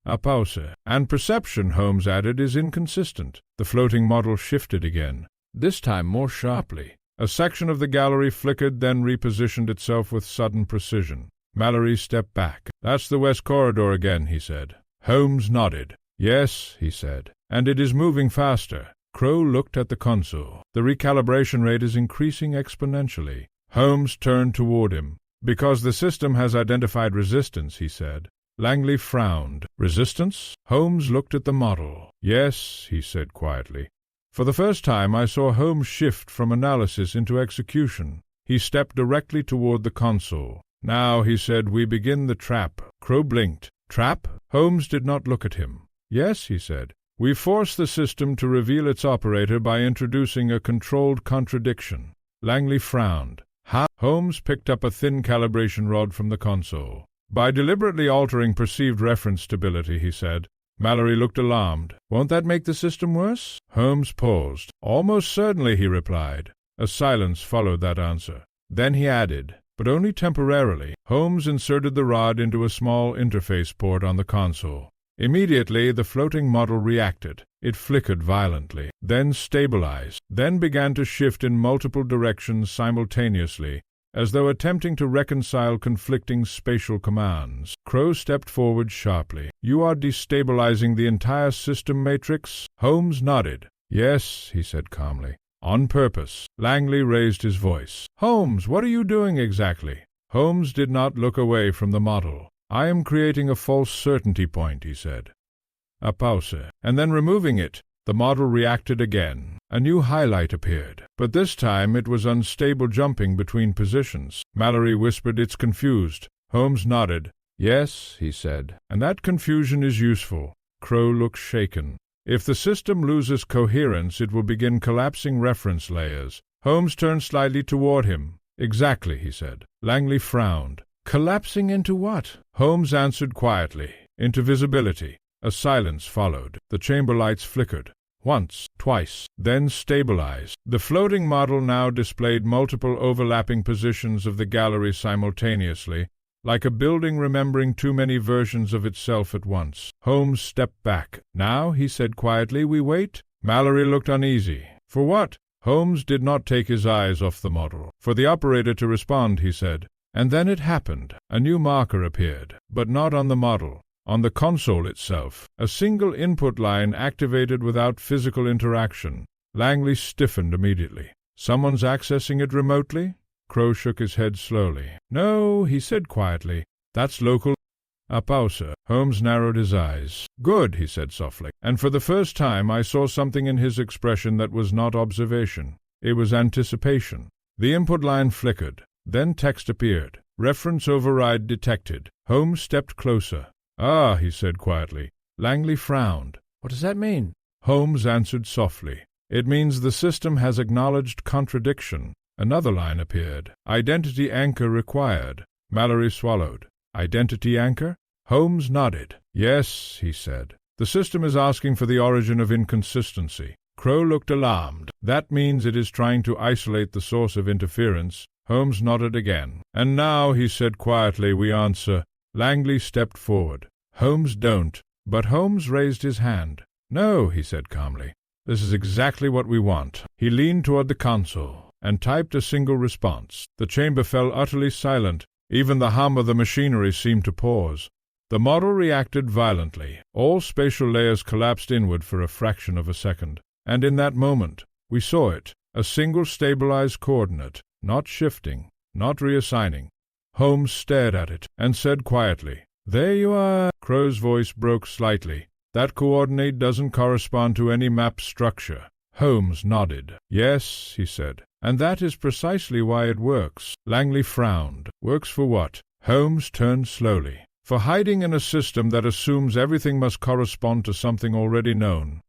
A pause. "And perception," Holmes added, "is inconsistent." The floating model shifted again, this time more sharply. A section of the gallery flickered, then repositioned itself with sudden precision. Mallory stepped back. "That's the west corridor again," he said. Holmes nodded. "Yes," he said, "and it is moving faster." Crow looked at the console. "The recalibration rate is increasing exponentially." Holmes turned toward him. "Because the system has identified resistance," he said. Langley frowned. "Resistance?" Holmes looked at the model. "Yes," he said quietly. For the first time I saw Holmes shift from analysis into execution. He stepped directly toward the console. "Now," he said, "we begin the trap." Crow blinked. "Trap?" Holmes did not look at him. "Yes," he said. "We force the system to reveal its operator by introducing a controlled contradiction." Langley frowned. "How?" Holmes picked up a thin calibration rod from the console. "By deliberately altering perceived reference stability," he said. Mallory looked alarmed. "Won't that make the system worse?" Holmes paused. "Almost certainly," he replied. A silence followed that answer. Then he added, "but only temporarily." Holmes inserted the rod into a small interface port on the console. Immediately the floating model reacted. It flickered violently, then stabilized, then began to shift in multiple directions simultaneously, as though attempting to reconcile conflicting spatial commands. Crow stepped forward sharply. "You are destabilizing the entire system matrix?" Holmes nodded. "Yes," he said calmly. "On purpose." Langley raised his voice. "Holmes, what are you doing exactly?" Holmes did not look away from the model. "I am creating a false certainty point," he said. A pause. "And then removing it." The model reacted again. A new highlight appeared, but this time it was unstable jumping between positions. Mallory whispered, "It's confused." Holmes nodded. "Yes," he said, "and that confusion is useful." Crow looked shaken. "If the system loses coherence, it will begin collapsing reference layers." Holmes turned slightly toward him. "Exactly," he said. Langley frowned. "Collapsing into what?" Holmes answered quietly. "Into visibility." A silence followed. The chamber lights flickered. Once, twice, then stabilized. The floating model now displayed multiple overlapping positions of the gallery simultaneously, like a building remembering too many versions of itself at once. Holmes stepped back. "Now," he said quietly, "we wait?" Mallory looked uneasy. "For what?" Holmes did not take his eyes off the model. "For the operator to respond," he said. And then it happened. A new marker appeared, but not on the model. On the console itself, a single input line activated without physical interaction. Langley stiffened immediately. "Someone's accessing it remotely?" Crow shook his head slowly. "No," he said quietly. "That's local." A pause. Holmes narrowed his eyes. "Good," he said softly. And for the first time I saw something in his expression that was not observation. It was anticipation. The input line flickered. Then text appeared. "Reference override detected." Holmes stepped closer. "Ah," he said quietly. Langley frowned. "What does that mean?" Holmes answered softly. "It means the system has acknowledged contradiction." Another line appeared. "Identity anchor required." Mallory swallowed. "Identity anchor?" Holmes nodded. "Yes," he said. "The system is asking for the origin of inconsistency." Crow looked alarmed. "That means it is trying to isolate the source of interference." Holmes nodded again. "And now," he said quietly, "we answer." Langley stepped forward. "Holmes, don't." But Holmes raised his hand. "No," he said calmly. "This is exactly what we want." He leaned toward the console and typed a single response. The chamber fell utterly silent. Even the hum of the machinery seemed to pause. The model reacted violently. All spatial layers collapsed inward for a fraction of a second. And in that moment, we saw it, a single stabilized coordinate, not shifting, not reassigning. Holmes stared at it and said quietly, "There you are." Crow's voice broke slightly. "That coordinate doesn't correspond to any map structure." Holmes nodded. "Yes," he said, "and that is precisely why it works." Langley frowned. "Works for what?" Holmes turned slowly. "For hiding in a system that assumes everything must correspond to something already known."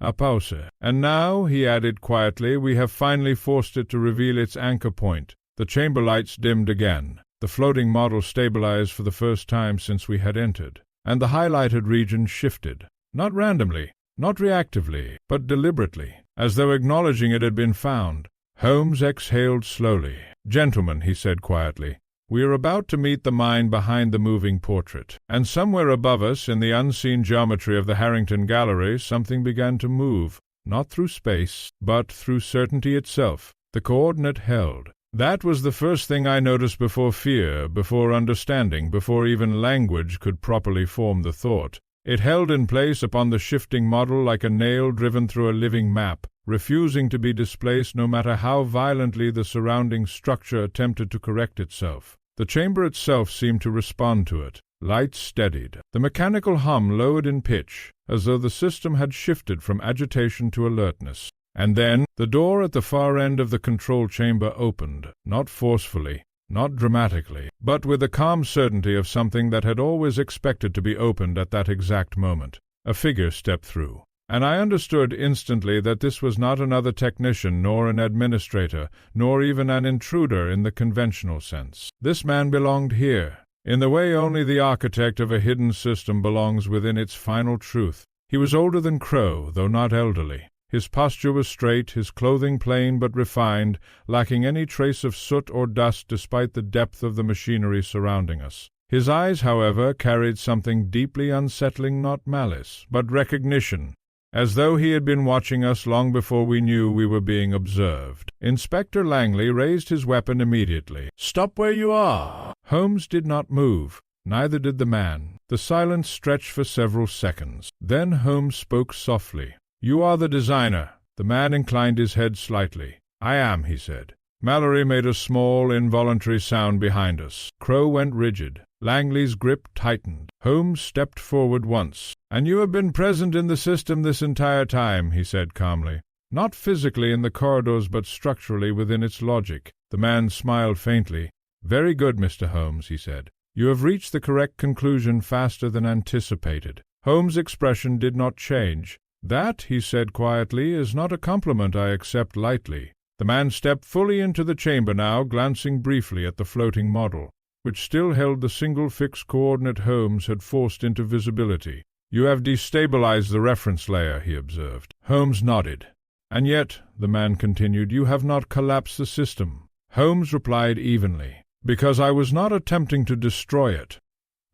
A pause. "And now," he added quietly, "we have finally forced it to reveal its anchor point." The chamber lights dimmed again. The floating model stabilized for the first time since we had entered, and the highlighted region shifted, not randomly, not reactively, but deliberately, as though acknowledging it had been found. Holmes exhaled slowly. "Gentlemen," he said quietly, "we are about to meet the mind behind the moving portrait." And somewhere above us, in the unseen geometry of the Harrington Gallery, something began to move, not through space, but through certainty itself. The coordinate held. That was the first thing I noticed before fear, before understanding, before even language could properly form the thought. It held in place upon the shifting model like a nail driven through a living map, refusing to be displaced no matter how violently the surrounding structure attempted to correct itself. The chamber itself seemed to respond to it. Lights steadied. The mechanical hum lowered in pitch, as though the system had shifted from agitation to alertness. And then the door at the far end of the control chamber opened, not forcefully, not dramatically, but with the calm certainty of something that had always expected to be opened at that exact moment. A figure stepped through, and I understood instantly that this was not another technician, nor an administrator, nor even an intruder in the conventional sense. This man belonged here, in the way only the architect of a hidden system belongs within its final truth. He was older than Crow, though not elderly. His posture was straight, his clothing plain but refined, lacking any trace of soot or dust despite the depth of the machinery surrounding us. His eyes, however, carried something deeply unsettling, not malice, but recognition, as though he had been watching us long before we knew we were being observed. Inspector Langley raised his weapon immediately. "Stop where you are!" Holmes did not move. Neither did the man. The silence stretched for several seconds. Then Holmes spoke softly. "You are the designer." The man inclined his head slightly. "I am," he said. Mallory made a small, involuntary sound behind us. Crow went rigid. Langley's grip tightened. Holmes stepped forward once. "And you have been present in the system this entire time," he said calmly. Not physically in the corridors but structurally within its logic. The man smiled faintly. "Very good, Mr. Holmes," he said. "You have reached the correct conclusion faster than anticipated." Holmes' expression did not change. "That," he said quietly, "is not a compliment I accept lightly." The man stepped fully into the chamber now, glancing briefly at the floating model, which still held the single fixed coordinate Holmes had forced into visibility. "You have destabilized the reference layer," he observed. Holmes nodded. "And yet," the man continued, "you have not collapsed the system." Holmes replied evenly, "Because I was not attempting to destroy it."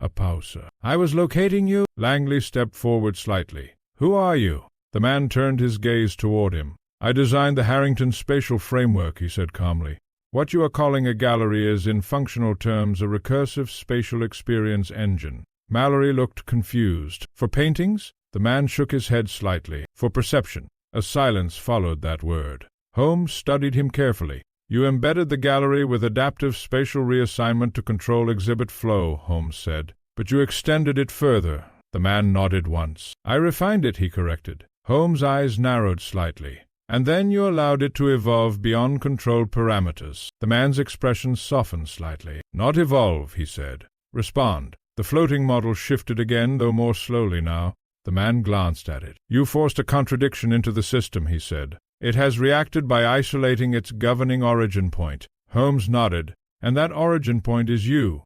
A pause. "I was locating you." Langley stepped forward slightly. "Who are you?" The man turned his gaze toward him. "I designed the Harrington spatial framework," he said calmly. "What you are calling a gallery is, in functional terms, a recursive spatial experience engine." Mallory looked confused. "For paintings?" The man shook his head slightly. "For perception." A silence followed that word. Holmes studied him carefully. "You embedded the gallery with adaptive spatial reassignment to control exhibit flow," Holmes said. "But you extended it further." The man nodded once. "I refined it," he corrected. Holmes' eyes narrowed slightly. "And then you allowed it to evolve beyond controlled parameters." The man's expression softened slightly. "Not evolve," he said. "Respond." The floating model shifted again, though more slowly now. The man glanced at it. "You forced a contradiction into the system," he said. "It has reacted by isolating its governing origin point." Holmes nodded. "And that origin point is you."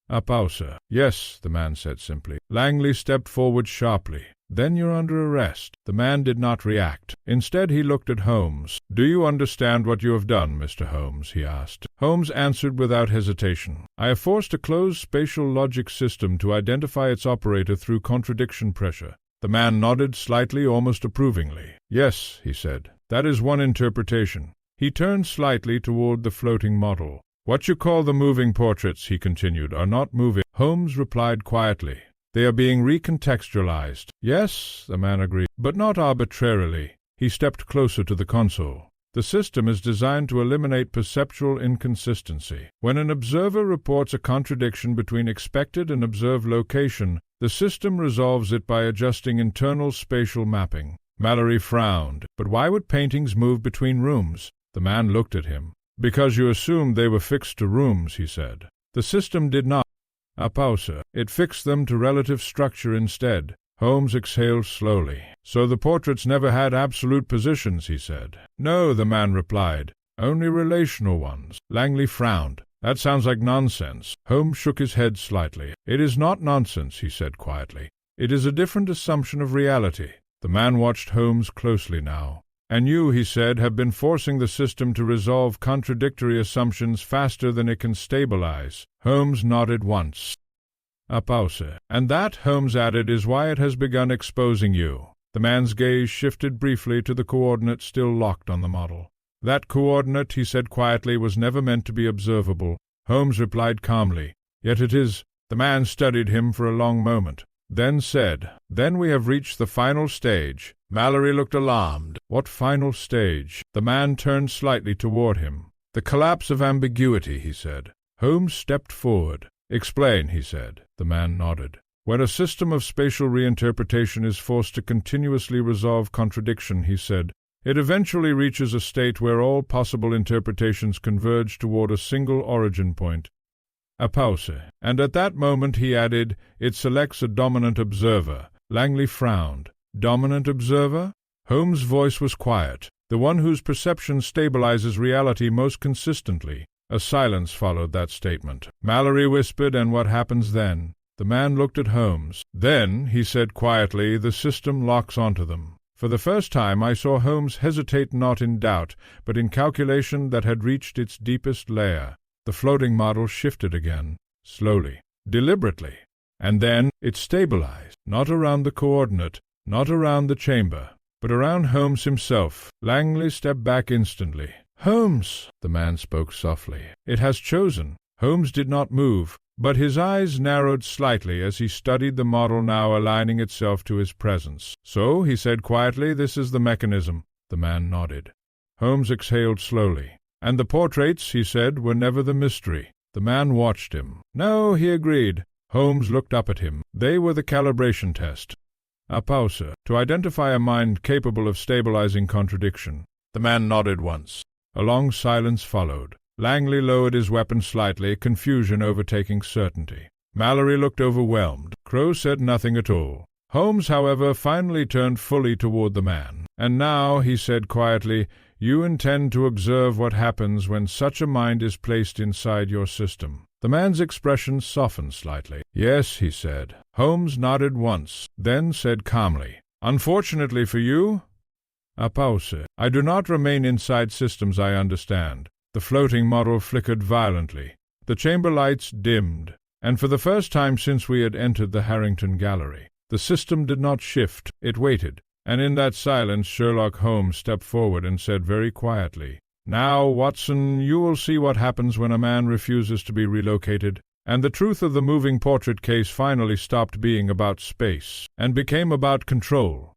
A pause. "Yes," the man said simply. Langley stepped forward sharply. "Then you're under arrest." The man did not react. Instead he looked at Holmes. "Do you understand what you have done, Mr. Holmes?" he asked. Holmes answered without hesitation. "I have forced a closed spatial logic system to identify its operator through contradiction pressure." The man nodded slightly, almost approvingly. "Yes," he said. "That is one interpretation." He turned slightly toward the floating model. "What you call the moving portraits," he continued, "are not moving." Holmes replied quietly. "They are being recontextualized." "Yes," the man agreed, "but not arbitrarily." He stepped closer to the console. "The system is designed to eliminate perceptual inconsistency. When an observer reports a contradiction between expected and observed location, the system resolves it by adjusting internal spatial mapping." Mallory frowned. "But why would paintings move between rooms?" The man looked at him. "Because you assumed they were fixed to rooms," he said. "The system did not." A pause. "It fixed them to relative structure instead." Holmes exhaled slowly. "So the portraits never had absolute positions," he said. "No," the man replied. "Only relational ones." Langley frowned. "That sounds like nonsense." Holmes shook his head slightly. "It is not nonsense," he said quietly. "It is a different assumption of reality." The man watched Holmes closely now. "And you," he said, "have been forcing the system to resolve contradictory assumptions faster than it can stabilize." Holmes nodded once. A pause. "And that," Holmes added, "is why it has begun exposing you." The man's gaze shifted briefly to the coordinate still locked on the model. "That coordinate," he said quietly, "was never meant to be observable." Holmes replied calmly. "Yet it is." The man studied him for a long moment, then said, "Then we have reached the final stage." Mallory looked alarmed. "What final stage?" The man turned slightly toward him. "The collapse of ambiguity," he said. Holmes stepped forward. "Explain," he said. The man nodded. "When a system of spatial reinterpretation is forced to continuously resolve contradiction," he said, "it eventually reaches a state where all possible interpretations converge toward a single origin point." A pause. "And at that moment," he added, "it selects a dominant observer." Langley frowned. "Dominant observer?" Holmes' voice was quiet. "The one whose perception stabilizes reality most consistently." A silence followed that statement. Mallory whispered, "And what happens then?" The man looked at Holmes. "Then," he said quietly, "the system locks onto them." For the first time I saw Holmes hesitate, not in doubt, but in calculation that had reached its deepest layer. The floating model shifted again, slowly, deliberately, and then it stabilized, not around the coordinate, not around the chamber, but around Holmes himself. Langley stepped back instantly. "Holmes!" The man spoke softly. "It has chosen." Holmes did not move, but his eyes narrowed slightly as he studied the model now aligning itself to his presence. "So," he said quietly, "this is the mechanism." The man nodded. Holmes exhaled slowly. "And the portraits," he said, "were never the mystery." The man watched him. "No," he agreed. Holmes looked up at him. "They were the calibration test." A pause, to identify a mind capable of stabilizing contradiction. The man nodded once. A long silence followed. Langley lowered his weapon slightly, confusion overtaking certainty. Mallory looked overwhelmed. Crowe said nothing at all. Holmes, however, finally turned fully toward the man. "And now," he said quietly, "you intend to observe what happens when such a mind is placed inside your system." The man's expression softened slightly. "Yes," he said. Holmes nodded once, then said calmly, "Unfortunately for you—" A pause. "I do not remain inside systems, I understand." The floating model flickered violently. The chamber lights dimmed, and for the first time since we had entered the Harrington Gallery, the system did not shift, it waited, and in that silence Sherlock Holmes stepped forward and said very quietly, "Now, Watson, you will see what happens when a man refuses to be relocated." And the truth of the moving portrait case finally stopped being about space, and became about control.